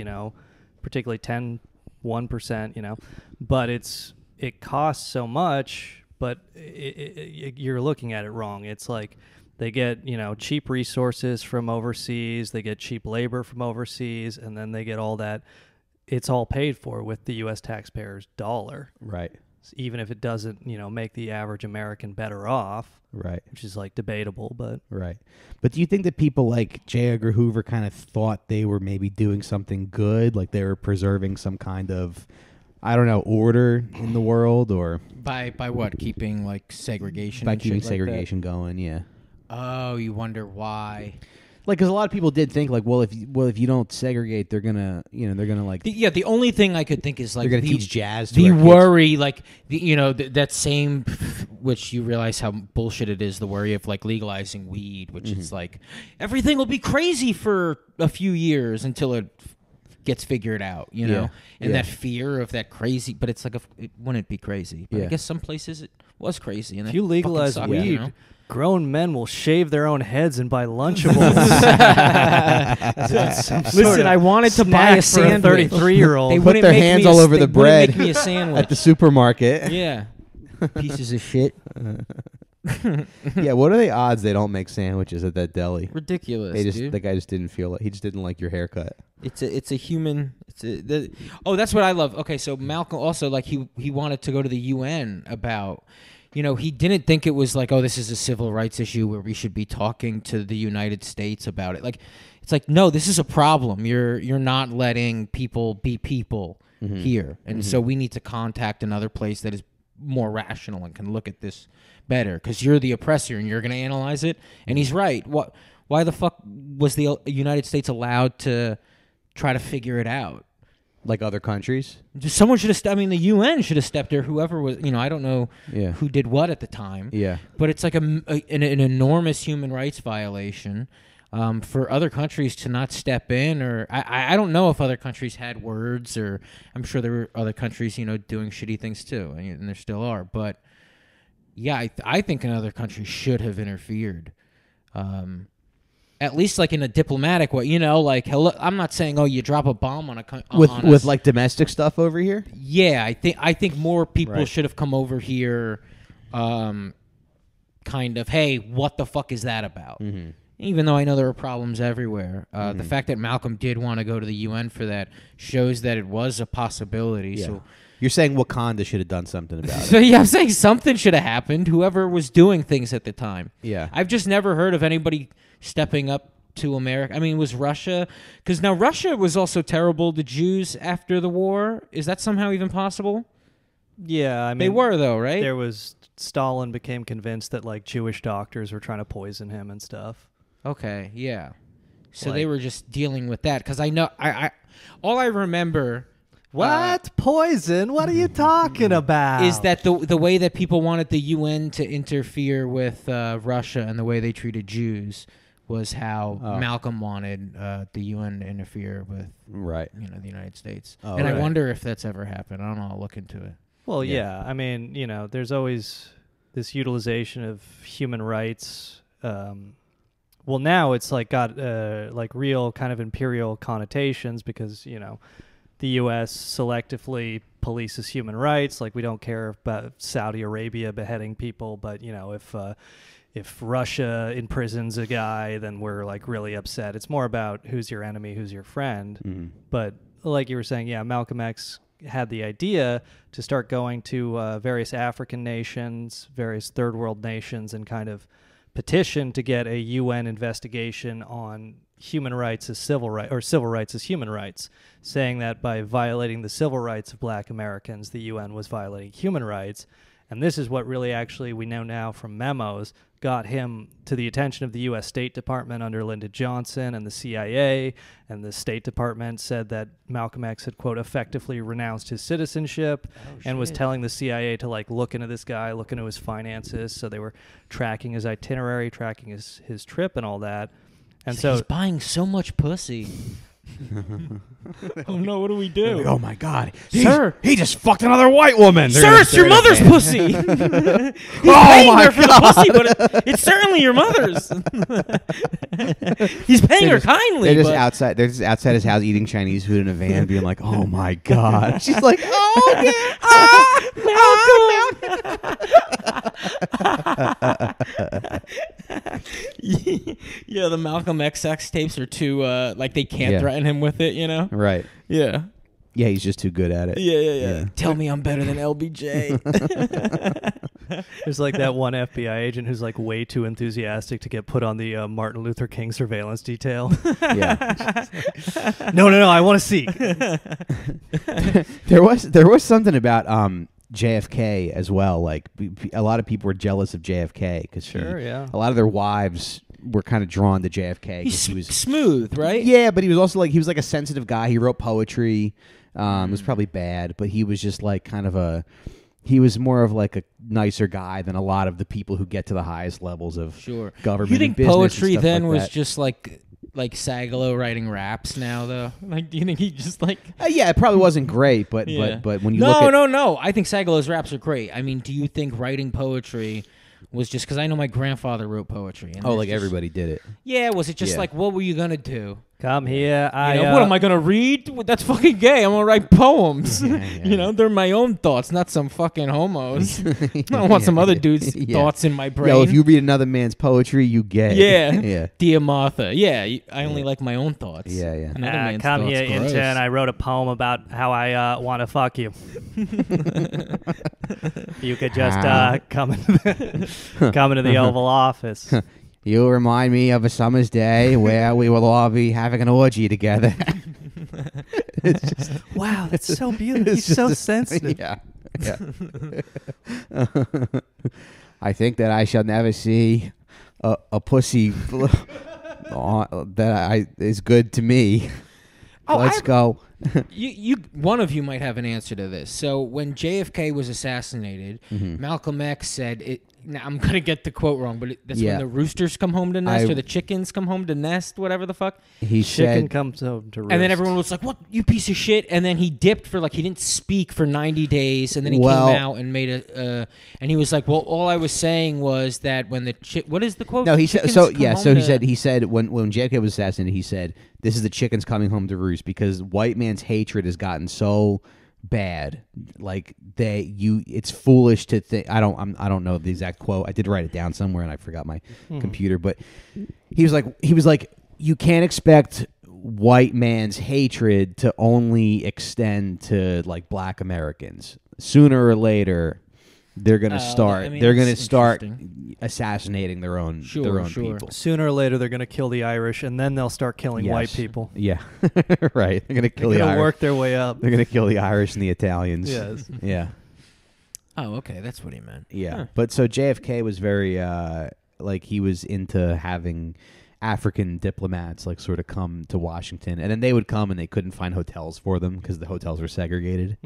particularly 1%, but it costs so much, but you're looking at it wrong. It's like they get, cheap resources from overseas, they get cheap labor from overseas, and then they get all that. It's all paid for with the U.S. taxpayer's dollar. Right. Even if it doesn't, make the average American better off. Right. Which is like debatable, but. Right. But do you think that people like J. Edgar Hoover kind of thought they were maybe doing something good? Like they were preserving some kind of, I don't know, order in the world, or? By what? Keeping like segregation? By and keeping shit segregation like that? going, yeah. Oh, you wonder why. Like, because a lot of people did think, like, well, if you don't segregate, they're gonna like. The only thing I could think is like they're gonna teach jazz. The worry, like that same, which you realize how bullshit it is. The worry of like legalizing weed, which is like everything will be crazy for a few years until it gets figured out, and that fear of that crazy. But it's like it wouldn't be crazy. But I guess some places it was crazy. And if you legalize sucked, weed, you know? grown men will shave their own heads and buy Lunchables. Listen, I wanted to buy a sandwich. 33-year-old. They Put wouldn't their make hands me all a, over they the wouldn't bread make me a sandwich. at the supermarket. Yeah. Pieces of shit. Yeah, what are the odds they don't make sandwiches at that deli? Ridiculous. Dude. The guy just didn't feel it. He just didn't like your haircut. It's a human. That's what I love. Okay, so Malcolm also like he wanted to go to the UN about. You know, he didn't think it was like, oh, this is a civil rights issue where we should be talking to the United States about it. Like, it's like, no, this is a problem. You're not letting people be people here, and so we need to contact another place that is more rational and can look at this better because you're the oppressor and you're going to analyze it. And he's right. Why the fuck was the United States allowed to try to figure it out? Like other countries? Someone should have. The UN should have stepped there. Whoever was, I don't know who did what at the time. Yeah. But it's like an enormous human rights violation for other countries to not step in. Or I don't know if other countries had words, or I'm sure there were other countries, doing shitty things too, and there still are. But yeah, I think another country should have interfered. At least like in a diplomatic way, like hello. I'm not saying you drop a bomb on with like domestic stuff over here. Yeah, I think more people should have come over here, kind of. Hey, what the fuck is that about? Mm-hmm. Even though I know there are problems everywhere, the fact that Malcolm did want to go to the UN for that shows that it was a possibility. Yeah. So you're saying Wakanda should have done something about it. So yeah, I'm saying something should have happened. Whoever was doing things at the time. Yeah, I've just never heard of anybody stepping up to America. I mean, was Russia? Because now Russia was also terrible to Jews after the war. Is that somehow even possible? Yeah, I mean, they were though, right? There was Stalin became convinced that like Jewish doctors were trying to poison him and stuff. Okay, yeah. So they were just dealing with that because I know all I remember. What poison? What are you talking about? Is that the way that people wanted the UN to interfere with Russia and the way they treated Jews was how Malcolm wanted the UN to interfere with the United States. Oh, and I wonder if that's ever happened. I don't know. I'll look into it. Well, yeah. I mean, there's always this utilization of human rights. Well, now it's like got like real kind of imperial connotations because, the U.S. selectively polices human rights. Like we don't care about Saudi Arabia beheading people, but if Russia imprisons a guy, then we're like really upset. It's more about who's your enemy, who's your friend. Mm-hmm. But like you were saying, yeah, Malcolm X had the idea to start going to various African nations, various third world nations, and kind of petition to get a UN investigation on human rights as civil rights, or civil rights as human rights, saying that by violating the civil rights of Black Americans, the UN was violating human rights. And this is what really actually we know now from memos got him to the attention of the U.S. State Department under Lyndon Johnson and the CIA. And the State Department said that Malcolm X had, quote, effectively renounced his citizenship and was telling the CIA to, like, look into this guy, look into his finances. So they were tracking his itinerary, tracking his trip and all that. And so he's buying so much pussy. Oh no! What do we do? Oh my God, sir! He just fucked another white woman. Sir, it's your mother's pussy. He's paying her for the pussy, but it's certainly your mother's. He's paying her kindly. They're just outside his house eating Chinese food in a van, being like, "Oh my God!" She's like, "Oh yeah, yeah." The Malcolm X sex tapes are too like they can't threaten him with it, Right. Yeah. Yeah, he's just too good at it. Yeah. Tell me I'm better than LBJ. There's like that one FBI agent who's like way too enthusiastic to get put on the Martin Luther King surveillance detail. Yeah. No, I want to see. There was something about JFK as well. Like a lot of people were jealous of JFK because a lot of their wives were kind of drawn to JFK. He was smooth, right? Yeah, but he was also like a sensitive guy. He wrote poetry. It was probably bad, but he was just like he was more of like a nicer guy than a lot of the people who get to the highest levels of government. You think and poetry and then like was that. just like like Sagalo writing raps now, though? Like, do you think he just like? Yeah, it probably wasn't great, but Yeah. but when you look at No. I think Sagalo's raps are great. I mean, do you think writing poetry was just because I know my grandfather wrote poetry? And like everybody did it. Yeah, was it just like, what were you gonna do? Come here. What am I gonna read? That's fucking gay. I'm gonna write poems. Yeah. They're my own thoughts, not some fucking homos. I don't want some other dude's thoughts in my brain. Yo, if you read another man's poetry, you gay. Yeah. Dear Martha. Yeah, I only like my own thoughts. Yeah. Another man's come thoughts, here, gross. intern. I wrote a poem about how I want to fuck you. You could just come into the Oval Office. You remind me of a summer's day where we will all be having an orgy together. It's just, wow, that's so beautiful. He's so sensitive. Yeah. I think that I shall never see a pussy that is good to me. Let's go. One of you might have an answer to this. So when JFK was assassinated, Malcolm X said, now I'm going to get the quote wrong, but that's when the roosters come home to nest or the chickens come home to nest, whatever the fuck. Chicken comes home to roost. And then everyone was like, what, you piece of shit? And then he dipped for he didn't speak for 90 days. And then he came out and made and he was like, well, all I was saying was that when the what is the quote? No, he said, he said when JFK was assassinated, he said, this is the chickens coming home to roost because white man's hatred has gotten so bad, like it's foolish to think. I don't know the exact quote. I did write it down somewhere and I forgot my computer. But he was like, you can't expect white man's hatred to only extend to like black Americans. Sooner or later, they're gonna start. They're gonna start assassinating their own people. Sooner or later, they're gonna kill the Irish, and then they'll start killing white people. Yeah, right. They're gonna kill the Irish. They're gonna work their way up. They're gonna kill the Irish and the Italians. Yes. Yeah. Oh, okay. That's what he meant. Yeah, Huh. but so JFK was very he was into having African diplomats sort of come to Washington, and then they would come and they couldn't find hotels for them because the hotels were segregated.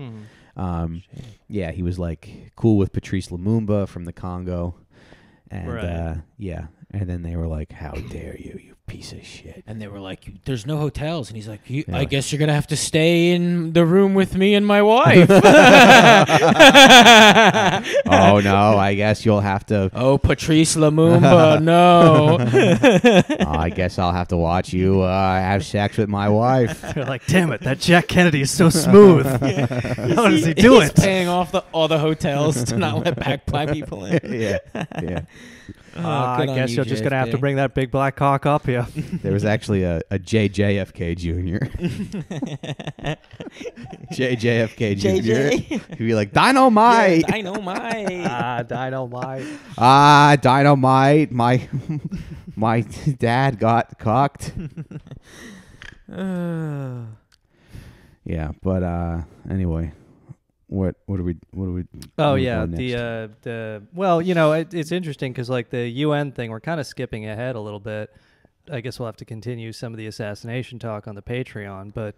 Yeah, he was cool with Patrice Lumumba from the Congo, and and then they were like, "How dare you, you piece of shit!" And they were like, "There's no hotels," and he's like, "I guess you're gonna have to stay in the room with me and my wife." Oh no, I guess you'll have to. Oh, Patrice Lumumba, no. I guess I'll have to watch you have sex with my wife. They're like, "Damn it, that Jack Kennedy is so smooth. How does he do He's it?" paying off all the hotels to not let black people in. Yeah. I guess you're just gonna have to bring that big black cock up here. There was actually a JJFK Jr. JJFK Jr. He'd be like, "Dynamite, yeah, dynamite, dynamite, dynamite." My dad got cocked. Yeah, but anyway. What do we? Oh yeah, it's interesting because the UN thing, we're kind of skipping ahead a little bit. I guess we'll have to continue some of the assassination talk on the Patreon, but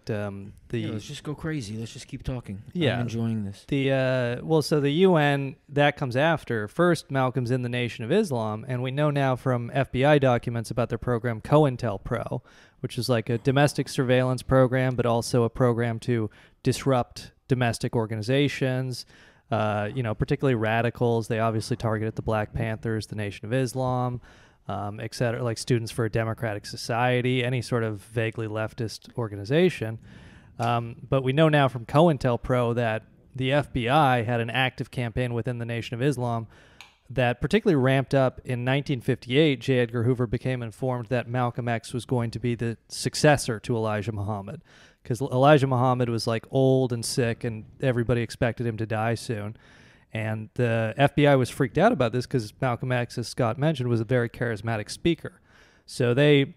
let's just go crazy. Let's just keep talking. Yeah, I'm enjoying this. So the UN that comes after. First, Malcolm's in the Nation of Islam, and we know now from FBI documents about their program COINTELPRO, which is like a domestic surveillance program, but also a program to disrupt domestic organizations, particularly radicals. They obviously targeted the Black Panthers, the Nation of Islam, et cetera, like Students for a Democratic Society, any sort of vaguely leftist organization. But we know now from COINTELPRO that the FBI had an active campaign within the Nation of Islam that particularly ramped up in 1958. J. Edgar Hoover became informed that Malcolm X was going to be the successor to Elijah Muhammad, because Elijah Muhammad was old and sick and everybody expected him to die soon. And the FBI was freaked out about this because Malcolm X, as Scott mentioned, was a very charismatic speaker. So they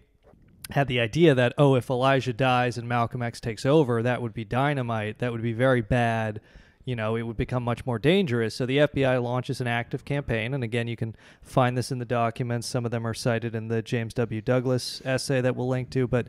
had the idea that, if Elijah dies and Malcolm X takes over, that would be dynamite. That would be very bad. It would become much more dangerous. So the FBI launches an active campaign. And again, you can find this in the documents. Some of them are cited in the James W. Douglas essay that we'll link to. But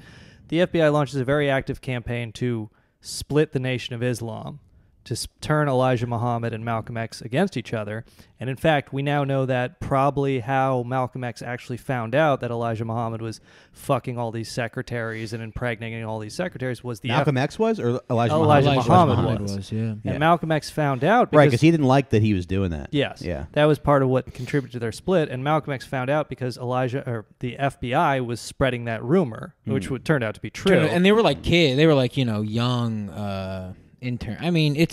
the FBI launches a very active campaign to split the Nation of Islam. to turn Elijah Muhammad and Malcolm X against each other. And in fact, we now know that probably how Malcolm X actually found out that Elijah Muhammad was fucking all these secretaries and impregnating all these secretaries was the Malcolm X was, or Elijah Muhammad was. Yeah. And Malcolm X found out right, because he didn't like that he was doing that. Yes. Yeah. That was part of what contributed to their split. And Malcolm X found out because the FBI was spreading that rumor, which would turn out to be true. And they were like kids. They were like, young intern. I mean,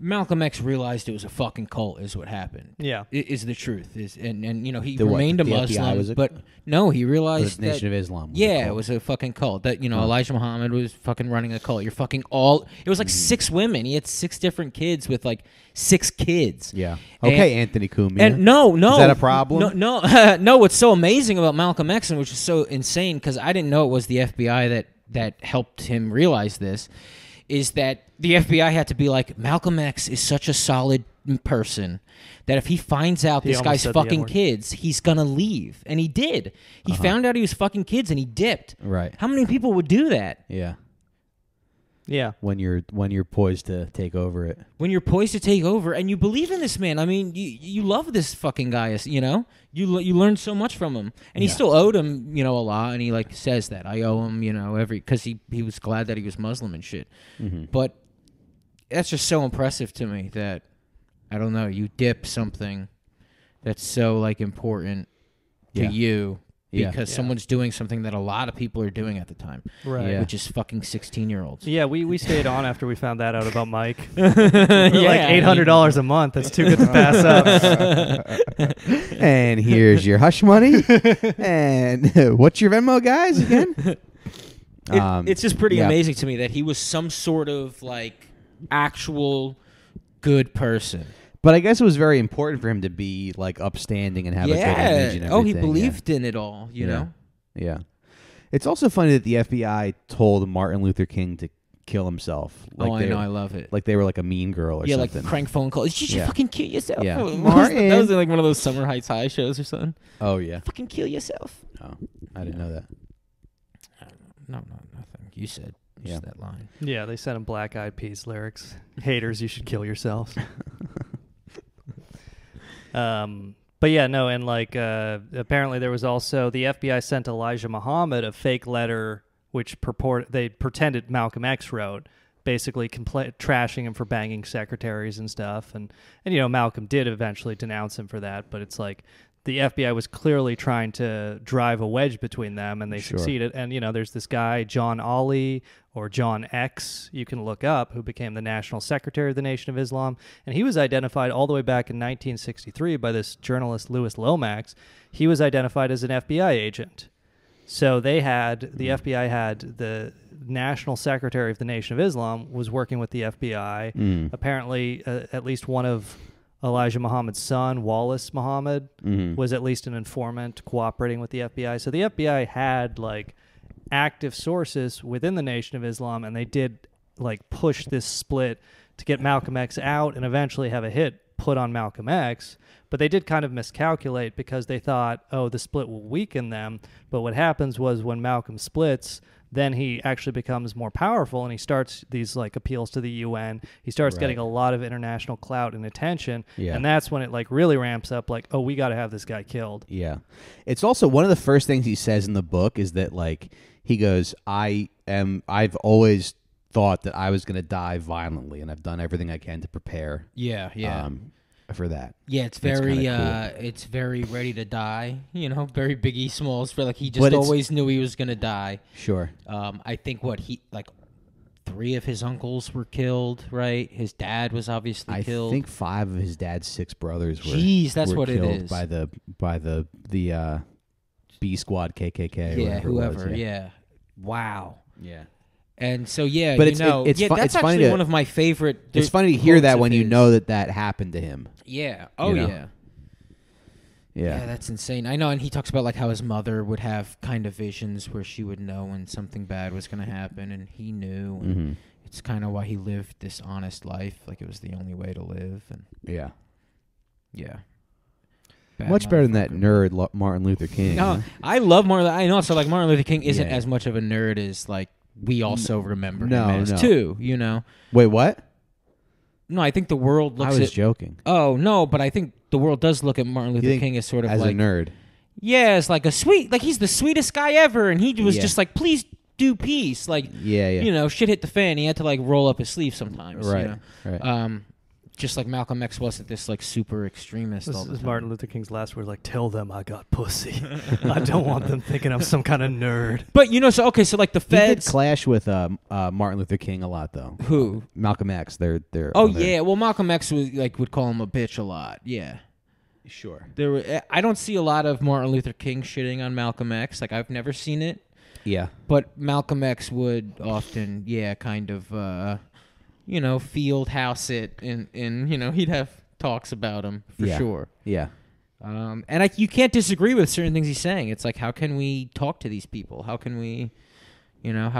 Malcolm X realized it was a fucking cult is what happened. Yeah. Is the truth. And he remained a Muslim. But no, he realized the Nation of Islam. It was a fucking cult. That, Elijah Muhammad was fucking running a cult. You're fucking all... It was like 6 women. He had 6 different kids with like 6 kids. Yeah. Okay, Anthony Cumia. And no. Is that a problem? No, what's so amazing about Malcolm X, and which is so insane, because I didn't know it was the FBI that helped him realize this, is that the FBI had to be like, Malcolm X is such a solid person that if he finds out this guy's fucking kids, he's gonna leave. And he did. He found out he was fucking kids and he dipped. Right. How many people would do that? Yeah. Yeah. When you're poised to take over it. When you're poised to take over and you believe in this man. I mean, you love this fucking guy, You learned so much from him. And he still owed him, a lot, and he like says that. I owe him, because he was glad that he was Muslim and shit. Mm-hmm. But that's just so impressive to me that, I don't know, you dip something that's so like important to you. Because someone's doing something that a lot of people are doing at the time, right? Which is fucking 16-year-olds. Yeah, we stayed on after we found that out about Mike. Like $800 a month. That's too good to pass up. And here's your hush money. And what's your Venmo, guys? Again, it's just pretty amazing to me that he was some sort of like actual good person. But I guess it was very important for him to be like upstanding and have a good image and everything. He believed in it all, you know? Yeah. It's also funny that the FBI told Martin Luther King to kill himself. Like I know, I love it. Like they were like a mean girl or something. Yeah, like prank phone calls. You should fucking kill yourself. Yeah. Martin. That was like one of those Summer Heights High shows or something. Oh, yeah. Fucking kill yourself. Oh, I didn't know that. No, nothing. You said just that line. Yeah, they sent him Black Eyed Peas lyrics. Haters, you should kill yourselves. But yeah, no, and like apparently there was also the FBI sent Elijah Muhammad a fake letter which they pretended Malcolm X wrote, basically trashing him for banging secretaries and stuff, and Malcolm did eventually denounce him for that, but it's like the FBI was clearly trying to drive a wedge between them, and they succeeded. And, there's this guy, John Ollie, or John X, you can look up, who became the National Secretary of the Nation of Islam. And he was identified all the way back in 1963 by this journalist, Louis Lomax. He was identified as an FBI agent. So the FBI had the National Secretary of the Nation of Islam was working with the FBI. Apparently, at least one of Elijah Muhammad's son, Wallace Muhammad, was at least an informant cooperating with the FBI. So the FBI had like active sources within the Nation of Islam, and they did like push this split to get Malcolm X out and eventually have a hit put on Malcolm X. But they did kind of miscalculate because they thought, oh, the split will weaken them. But what happens was when Malcolm splits, then he actually becomes more powerful, and he starts these like appeals to the UN. He starts getting a lot of international clout and attention, and that's when it like really ramps up. Like, oh, we got to have this guy killed. Yeah, it's also one of the first things he says in the book is that like he goes, I've always thought that I was going to die violently, and I've done everything I can to prepare. For that. Yeah, it's very it's very ready to die, very Biggie Smalls for like he just always knew he was gonna die. Sure. I think 3 of his uncles were killed, right? His dad was obviously killed. I think 5 of his dad's 6 brothers were that's what killed it is. by the B Squad KKK or whoever. Was, yeah. Wow. Yeah. And so, but it's that's actually one of my favorite. It's funny to hear that when you know that happened to him. Yeah. Oh, yeah. Yeah, that's insane. I know, and he talks about like how his mother would have kind of visions where she would know when something bad was going to happen, and he knew. And it's kind of why he lived this honest life, like it was the only way to live. And yeah. Much better than that nerd Martin Luther King. No, huh? I love Martin. I know, so like Martin Luther King isn't as much of a nerd as like we also remember him as too. Wait, what? No, I think the world looks I was at... joking. Oh, no, but I think the world does look at Martin Luther King as sort of as like... a nerd. Yeah, it's like a sweet... Like, he's the sweetest guy ever, and he was just like, please do peace. Like, you know, shit hit the fan. He had to, like, roll up his sleeve sometimes. Right, you know? right. Just like Malcolm X wasn't this, like, super extremist all the This is time. Martin Luther King's last words, like, tell them I got pussy. I don't want them thinking I'm some kind of nerd. But, you know, so like the He did feds... clash with Martin Luther King a lot, though. Who? Malcolm X. They're Oh, yeah. Well, Malcolm X would call him a bitch a lot. Yeah. Sure. I don't see a lot of Martin Luther King shitting on Malcolm X. Like, I've never seen it. Yeah. But Malcolm X would often, kind of, you know, field house it, and you know, he'd have talks about him for sure. Yeah. And you can't disagree with certain things he's saying. It's like, how can we talk to these people? How can we, you know,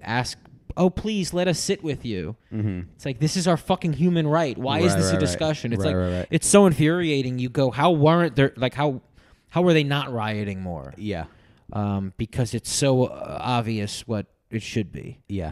ask, oh, please let us sit with you? Mm-hmm. It's like, this is our fucking human right. Why is this a discussion? It's it's so infuriating. You go, how weren't there, like, how were they not rioting more? Yeah. Because it's so obvious what it should be. Yeah.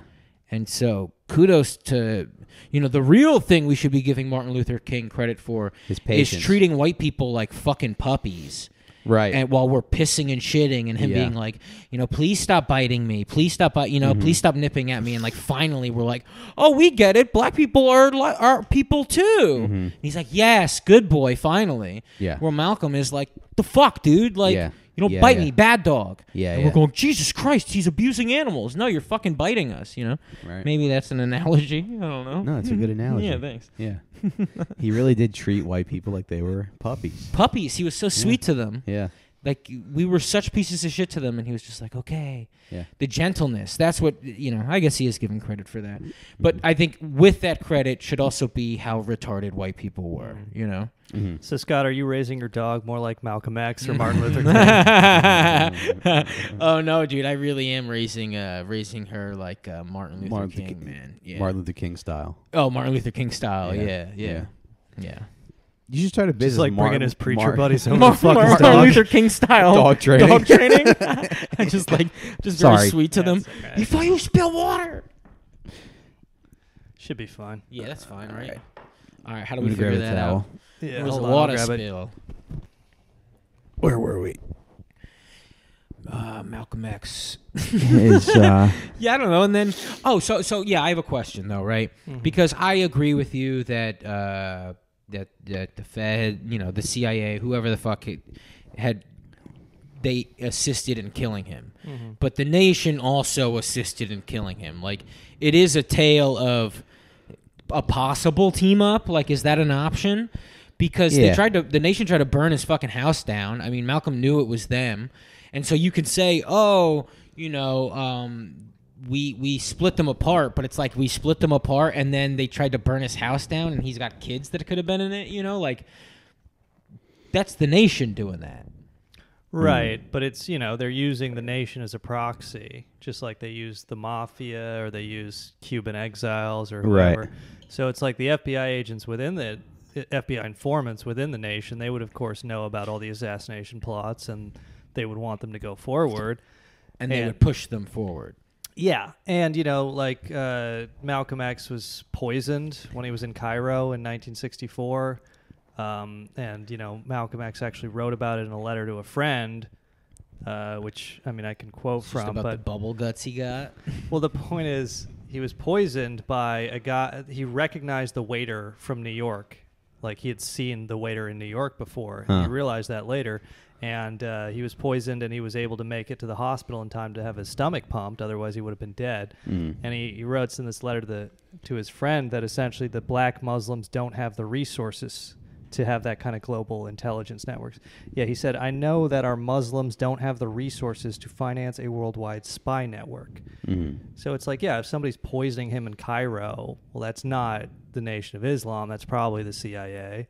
And so kudos to, you know, the real thing we should be giving Martin Luther King credit for his patience. Is treating white people like fucking puppies. Right. And while we're pissing and shitting, and him being like, you know, please stop biting me. Please stop, please stop nipping at me. And like, finally we're like, oh, we get it. Black people are people too. Mm-hmm. And he's like, yes, good boy, finally. Yeah. Where Malcolm is like, the fuck, dude? Like, you don't bite me, bad dog. Yeah, and we're going, Jesus Christ, he's abusing animals. No, you're fucking biting us, you know? Right. Maybe that's an analogy. I don't know. No, it's a good analogy. Yeah, thanks. Yeah. He really did treat white people like they were puppies. Puppies. He was so sweet to them. Yeah. Like, we were such pieces of shit to them, and he was just like, okay. Yeah. The gentleness. That's what, you know, I guess he is given credit for that. But I think with that credit should also be how retarded white people were, you know? Mm-hmm. So, Scott, are you raising your dog more like Malcolm X or Martin Luther King? Oh, no, dude. I really am raising her like Martin Luther King, man. Yeah. Martin Luther King style. Oh, Martin Luther King style. Yeah. You should start a business. Just like bringing his preacher buddies home to Martin fuck his dog. Luther King style dog training. just very Sorry. sweet to them. Okay. Before you spill water. Should be fine. Yeah, that's fine, right? All right, how do I'm we gonna figure grab a that towel. out? Yeah, There was a hold on, I'll water grab it. spill. Where were we? Malcolm X. Is, Yeah, I don't know. And then, so I have a question though, right? Mm-hmm. Because I agree with you that that the Fed, you know, the CIA, whoever the fuck they assisted in killing him. Mm-hmm. But the nation also assisted in killing him. Like, it is a tale of a possible team up. Like, is that an option? Because the nation tried to burn his fucking house down. I mean, Malcolm knew it was them. And so you could say, oh, you know, we split them apart, but it's like we split them apart and then they tried to burn his house down and he's got kids that could have been in it, you know? Like, that's the nation doing that. Right, but it's, you know, they're using the nation as a proxy, just like they use the mafia or they use Cuban exiles or whoever. Right. So it's like the FBI agents within the FBI informants within the nation, they would, of course, know about all the assassination plots and they would want them to go forward. And they would push them forward. Yeah, and, you know, like Malcolm X was poisoned when he was in Cairo in 1964. And, you know, Malcolm X actually wrote about it in a letter to a friend, which, I mean, I can quote Just from. about but the bubble guts he got. Well, the point is he was poisoned by a guy. He recognized the waiter from New York. Like, he had seen the waiter in New York before. He realized that later. And he was poisoned, and he was able to make it to the hospital in time to have his stomach pumped. Otherwise, he would have been dead. And he wrote in this letter to his friend that essentially the black Muslims don't have the resources to have that kind of global intelligence networks. Yeah, he said, I know that our Muslims don't have the resources to finance a worldwide spy network. So it's like, yeah, if somebody's poisoning him in Cairo, well, that's not the Nation of Islam. That's probably the CIA.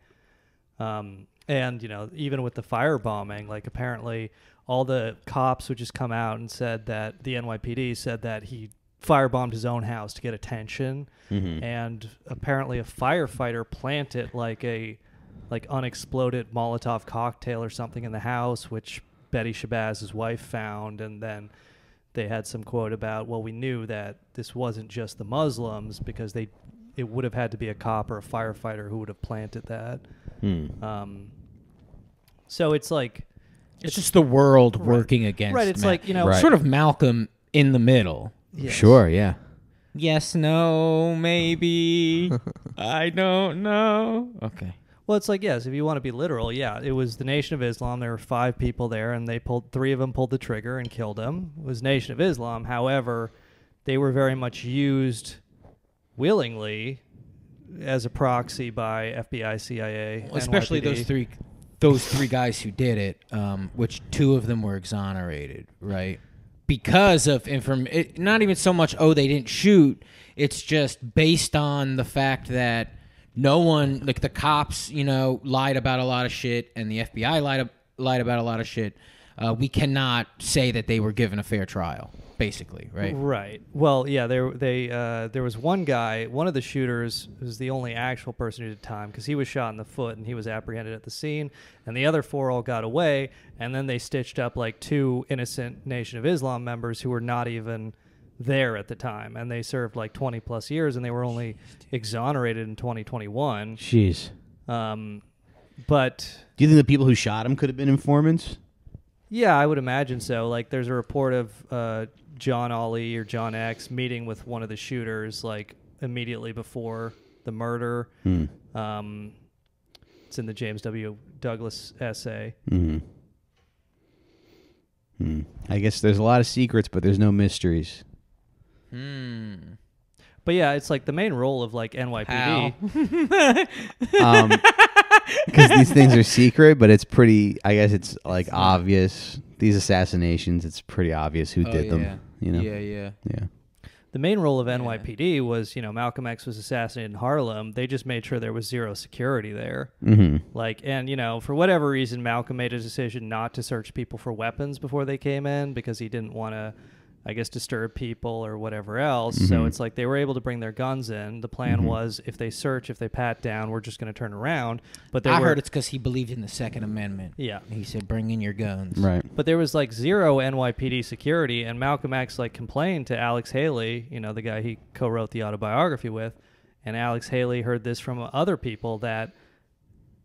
And, you know, even with the firebombing, like, apparently all the cops would just come out and said that the NYPD said that he firebombed his own house to get attention. And apparently a firefighter planted like unexploded Molotov cocktail or something in the house, which Betty Shabazz's wife found. And then they had some quote about, well, we knew that this wasn't just the Muslims because they it would have had to be a cop or a firefighter who would have planted that. So it's like it's just the world working against. Right. It's like, sort of Malcolm in the middle. Yes. Sure. Yeah. Yes, no, maybe. I don't know. Okay. Well, it's like, yes, if you want to be literal, it was the Nation of Islam. There were 5 people there, and 3 of them pulled the trigger and killed him. It was Nation of Islam. However, they were very much used willingly as a proxy by FBI, CIA, especially NYPD. those three guys who did it, which 2 of them were exonerated, right? Because of not even so much, they didn't shoot. It's just based on the fact that no one, like the cops, lied about a lot of shit, and the FBI lied about a lot of shit. We cannot say that they were given a fair trial, basically, right? Right. Well, yeah, there was one guy, one of the shooters was the only actual person who did time because he was shot in the foot and he was apprehended at the scene, and the other 4 all got away, and then they stitched up like 2 innocent Nation of Islam members who were not even there at the time, and they served like 20 plus years, and they were only exonerated in 2021. Jeez. But do you think the people who shot him could have been informants? Yeah, I would imagine so. Like, there's a report of John Ollie or John X meeting with one of the shooters, like, immediately before the murder. It's in the James W. Douglas essay. I guess there's a lot of secrets, but there's no mysteries. But yeah, it's like the main role of like NYPD. Because these things are secret, but it's pretty. I guess it's like obvious. These assassinations, it's pretty obvious who did them. Yeah. The main role of NYPD was, Malcolm X was assassinated in Harlem. They just made sure there was zero security there. Like, and for whatever reason, Malcolm made a decision not to search people for weapons before they came in because he didn't want to, I guess, disturb people or whatever else. So it's like they were able to bring their guns in. The plan was if they search, if they pat down, we're just going to turn around. But I heard it's because he believed in the Second Amendment. Yeah. He said, bring in your guns. Right. But there was like zero NYPD security, and Malcolm X like complained to Alex Haley, the guy he co-wrote the autobiography with, and Alex Haley heard this from other people that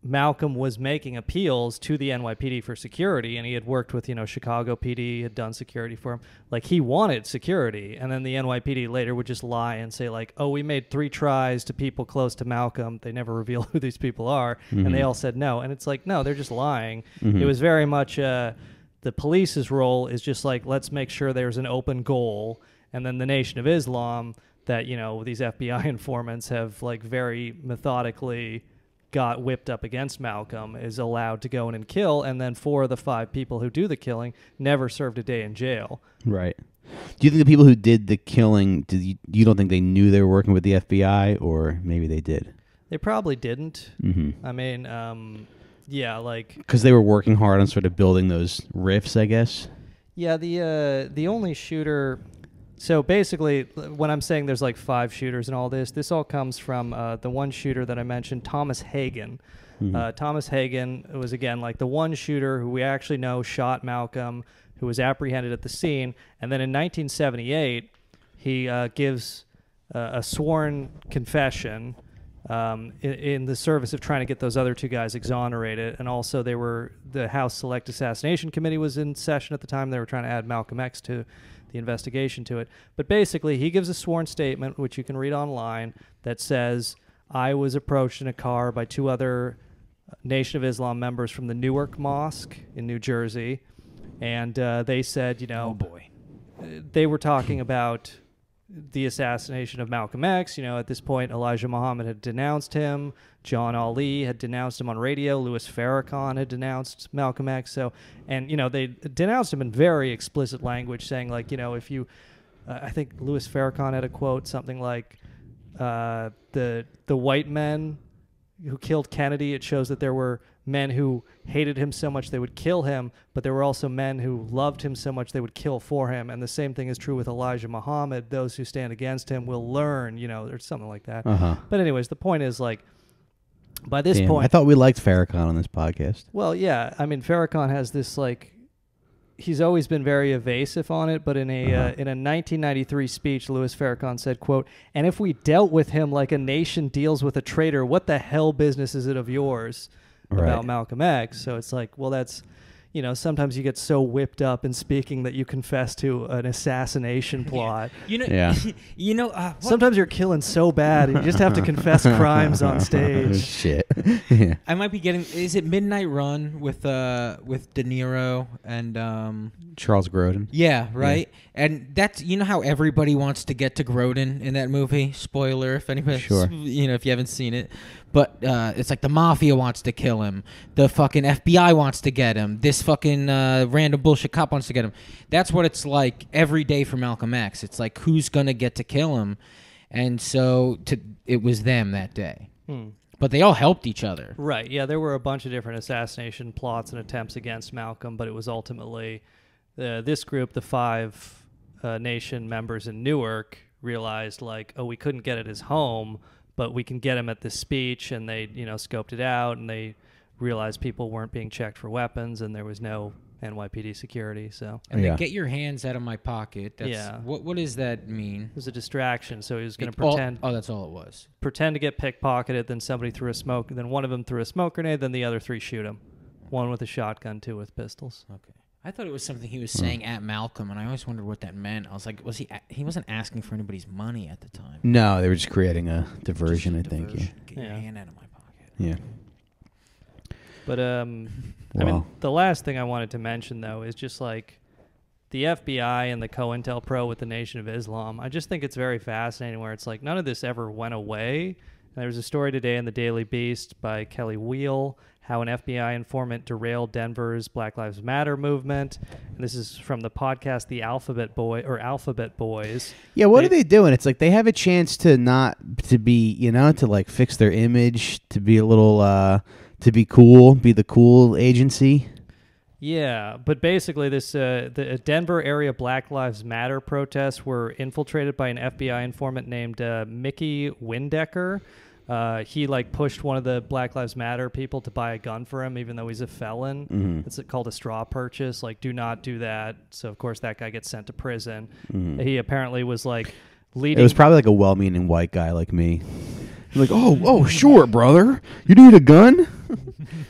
Malcolm was making appeals to the NYPD for security, and he had worked with, Chicago PD, had done security for him. Like, he wanted security, and then the NYPD later would just lie and say, like, we made 3 tries to people close to Malcolm. They never reveal who these people are, and they all said no. And it's like, no, they're just lying. It was very much the police's role is just like, let's make sure there's an open goal, and then the Nation of Islam that, these FBI informants have, like, very methodically got whipped up against Malcolm is allowed to go in and kill, and then 4 of the 5 people who do the killing never served a day in jail. Right. Do you think the people who did the killing, you don't think they knew they were working with the FBI, or maybe they did? They probably didn't. I mean, yeah, like... Because they were working hard on sort of building those rifts, I guess? Yeah, the only shooter... So basically, when I'm saying there's like 5 shooters and all this all comes from the one shooter that I mentioned, Thomas Hagen. Thomas Hagen was, again, like the one shooter who we actually know shot Malcolm, who was apprehended at the scene. And then in 1978, he gives a sworn confession in the service of trying to get those other 2 guys exonerated. And also the House Select Assassination Committee was in session at the time. They were trying to add Malcolm X to the investigation to it. But basically, he gives a sworn statement, which you can read online, that says, I was approached in a car by 2 other Nation of Islam members from the Newark Mosque in New Jersey. And they said, oh boy, they were talking about the assassination of Malcolm X. At this point, Elijah Muhammad had denounced him. John Ollie had denounced him on radio. Louis Farrakhan had denounced Malcolm X. So, and, they denounced him in very explicit language, saying, like, if you, I think Louis Farrakhan had a quote, something like, the white men who killed Kennedy, it shows that there were men who hated him so much they would kill him, but there were also men who loved him so much they would kill for him. And the same thing is true with Elijah Muhammad. Those who stand against him will learn, or something like that. But anyways, the point is, like, by this point... I thought we liked Farrakhan on this podcast. Well, yeah. I mean, Farrakhan has this, like, he's always been very evasive on it, but in a 1993 speech, Louis Farrakhan said, quote, "And if we dealt with him like a nation deals with a traitor, what the hell business is it of yours?" About Malcolm X. So it's like, well, that's, sometimes you get so whipped up in speaking that you confess to an assassination plot. Sometimes you're killing so bad, you just have to confess crimes on stage. Shit. Yeah. I might be getting. Is it Midnight Run with De Niro and Charles Grodin? Yeah, right. Yeah. And that's how everybody wants to get to Grodin in that movie. Spoiler if anybody, sure. If you haven't seen it. But it's like the mafia wants to kill him. The fucking FBI wants to get him. This fucking random bullshit cop wants to get him. That's what it's like every day for Malcolm X. It's like, who's going to get to kill him? And so it was them that day. But they all helped each other. Right, yeah. There were a bunch of different assassination plots and attempts against Malcolm, but it was ultimately this group, the 5 Nation members in Newark, realized, like, oh, we couldn't get at his home, but we can get him at this speech, and they, scoped it out, and they realized people weren't being checked for weapons, and there was no NYPD security. So, and they get your hands out of my pocket. That's, what does that mean? It was a distraction. So he was going to pretend. Oh, that's all it was. Pretend to get pickpocketed. Then somebody threw a smoke. Then one of them threw a smoke grenade. Then the other 3 shoot him. 1 with a shotgun, 2 with pistols. Okay. I thought it was something he was saying at Malcolm, and I always wondered what that meant. I was like, he wasn't asking for anybody's money at the time. No, they were just creating a diversion, I think. Yeah. Get your hand out of my pocket. Yeah. But, I mean, the last thing I wanted to mention, though, is just like the FBI and the COINTELPRO with the Nation of Islam. I just think it's very fascinating where it's like none of this ever went away. And there was a story today in the Daily Beast by Kelly Wheel, how an FBI informant derailed Denver's Black Lives Matter movement. And this is from the podcast The Alphabet Boys. Yeah, what are they doing? It's like they have a chance to be, to like fix their image, to be a little, to be cool, be the cool agency. Yeah, but basically the Denver area Black Lives Matter protests were infiltrated by an FBI informant named Mickey Windecker. He pushed one of the Black Lives Matter people to buy a gun for him, even though he's a felon. Mm-hmm. It's called a straw purchase. Do not do that. So of course that guy gets sent to prison. Mm-hmm. He apparently was leading. It was probably a well-meaning white guy like me. Like, oh, sure, brother. You need a gun?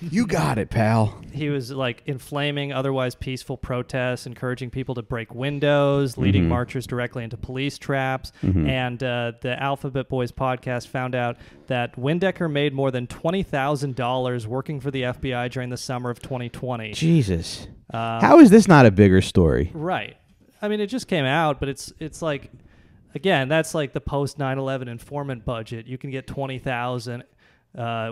You got it, pal. He was inflaming otherwise peaceful protests, encouraging people to break windows, leading marchers directly into police traps. And the Alphabet Boys podcast found out that Windecker made more than $20,000 working for the FBI during the summer of 2020. Jesus. How is this not a bigger story? Right. I mean, it just came out, but it's like, again, that's like the post 9/11 informant budget. You can get $20,000.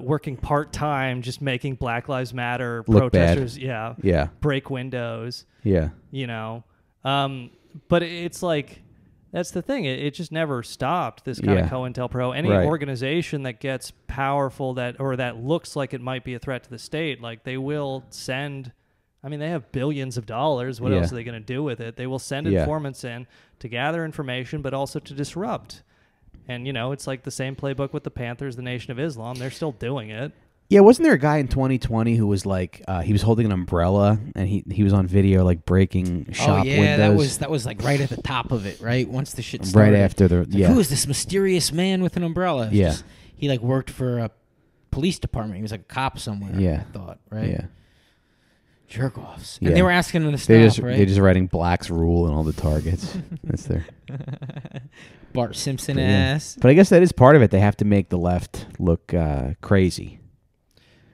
Working part-time, just making Black Lives Matter look protesters, bad. break windows. Yeah. But it's like, that's the thing. It just never stopped, this kind of COINTELPRO. Any organization that gets powerful that looks like it might be a threat to the state, they will send, they have billions of dollars. What else are they going to do with it? They will send informants in to gather information, but also to disrupt. And, it's like the same playbook with the Panthers, the Nation of Islam. They're still doing it. Yeah, wasn't there a guy in 2020 who was he was holding an umbrella and he was on video breaking shop windows? that was right at the top of it, right? once the shit started. Right after who is this mysterious man with an umbrella? Yeah. He worked for a police department. He was a cop somewhere. Yeah. I thought, right? Yeah. Jerk-offs. Yeah. And they were asking him to stop, right? They're just writing Black's Rule and all the targets. That's their Bart Simpson ass. But I guess that is part of it. They have to make the left look crazy.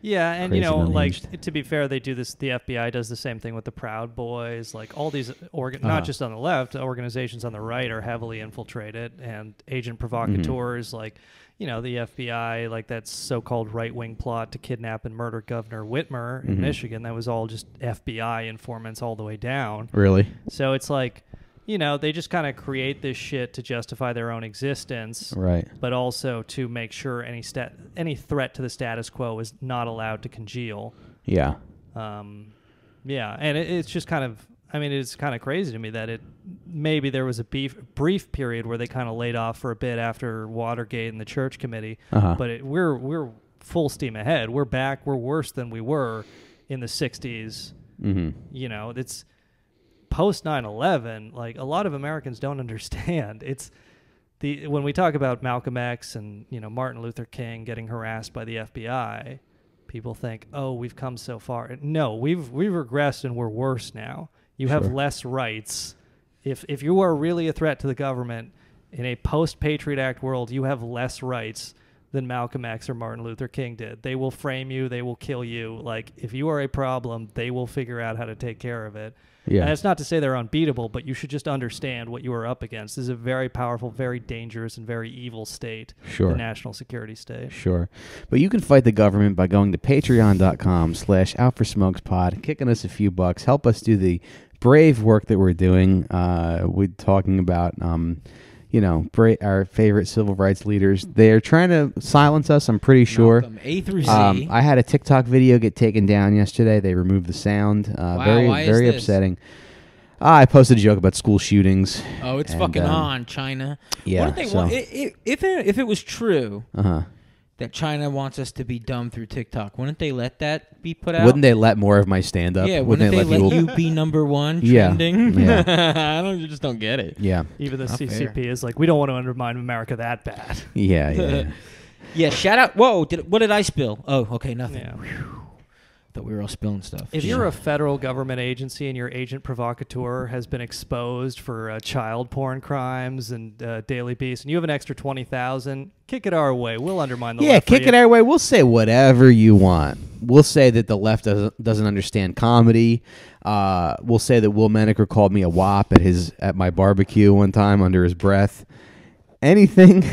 Yeah, and Crazy to be fair, they do this. The FBI does the same thing with the Proud Boys. All these not just on the left, organizations on the right are heavily infiltrated, and agent provocateurs the FBI, that so-called right-wing plot to kidnap and murder Governor Whitmer in Michigan. That was all just FBI informants all the way down. Really? So it's they just kind of create this shit to justify their own existence, right? But also to make sure any threat to the status quo is not allowed to congeal. Yeah. And it's just kind of, it's kind of crazy to me that maybe there was a brief period where they kind of laid off for a bit after Watergate and the Church Committee, but we're full steam ahead. We're back. We're worse than we were in the 60s. Mm-hmm. post 9/11, like a lot of Americans don't understand. When we talk about Malcolm X and Martin Luther King getting harassed by the FBI, people think, oh, we've come so far. No, we've regressed and we're worse now. You have less rights. If you are really a threat to the government in a post-Patriot Act world, you have less rights than Malcolm X or Martin Luther King did. They will frame you. They will kill you. Like, if you are a problem, they will figure out how to take care of it. Yeah. And it's not to say they're unbeatable, but you should just understand what you are up against. This is a very powerful, very dangerous, and very evil state, the national security state. Sure. But you can fight the government by going to patreon.com/outforsmokespod, kicking us a few bucks, help us do the brave work that we're doing. We're talking about... our favorite civil rights leaders. They're trying to silence us, I'm pretty sure. Malcolm, A through Z. I had a TikTok video get taken down yesterday. They removed the sound. Very upsetting. I posted a joke about school shootings. Oh, it's fucking on, China. Yeah. What if it was true that China wants us to be dumb through TikTok, wouldn't they let that be put out? Wouldn't they let more of my stand-up? Yeah, wouldn't they let you be number one trending? Yeah. I just don't get it. Yeah. Even the CCP is like, we don't want to undermine America that bad. Yeah. Yeah, shout out. Whoa, what did I spill? Oh, okay, nothing. Yeah. Thought we were all spilling stuff. If you're a federal government agency and your agent provocateur has been exposed for child porn crimes and Daily Beast, and you have an extra $20,000, kick it our way. We'll undermine the left. Yeah, kick it our way. We'll say whatever you want. We'll say that the left doesn't understand comedy. We'll say that Will Menaker called me a wop at my barbecue one time under his breath. Anything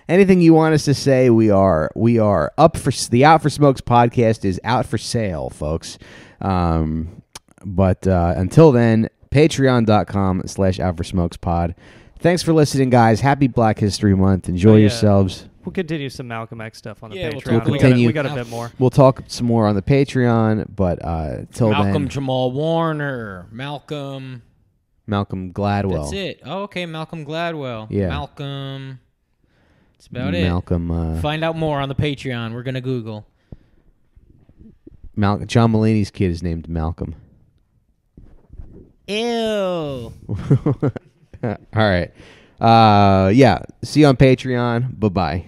you want us to say, we are up for the Out for Smokes podcast is out for sale, folks. But until then, patreon.com/outforsmokespod. Thanks for listening, guys. Happy Black History Month. Enjoy yourselves. We'll continue some Malcolm X stuff on the Patreon. We'll continue. We got a bit more. We'll talk some more on the Patreon, but till then. Malcolm Jamal Warner. Malcolm Gladwell. That's it. Oh, okay, Malcolm Gladwell. Yeah. Malcolm. That's about it. Malcolm. Find out more on the Patreon. We're going to Google. John Mulaney's kid is named Malcolm. Ew. All right. See you on Patreon. Bye-bye.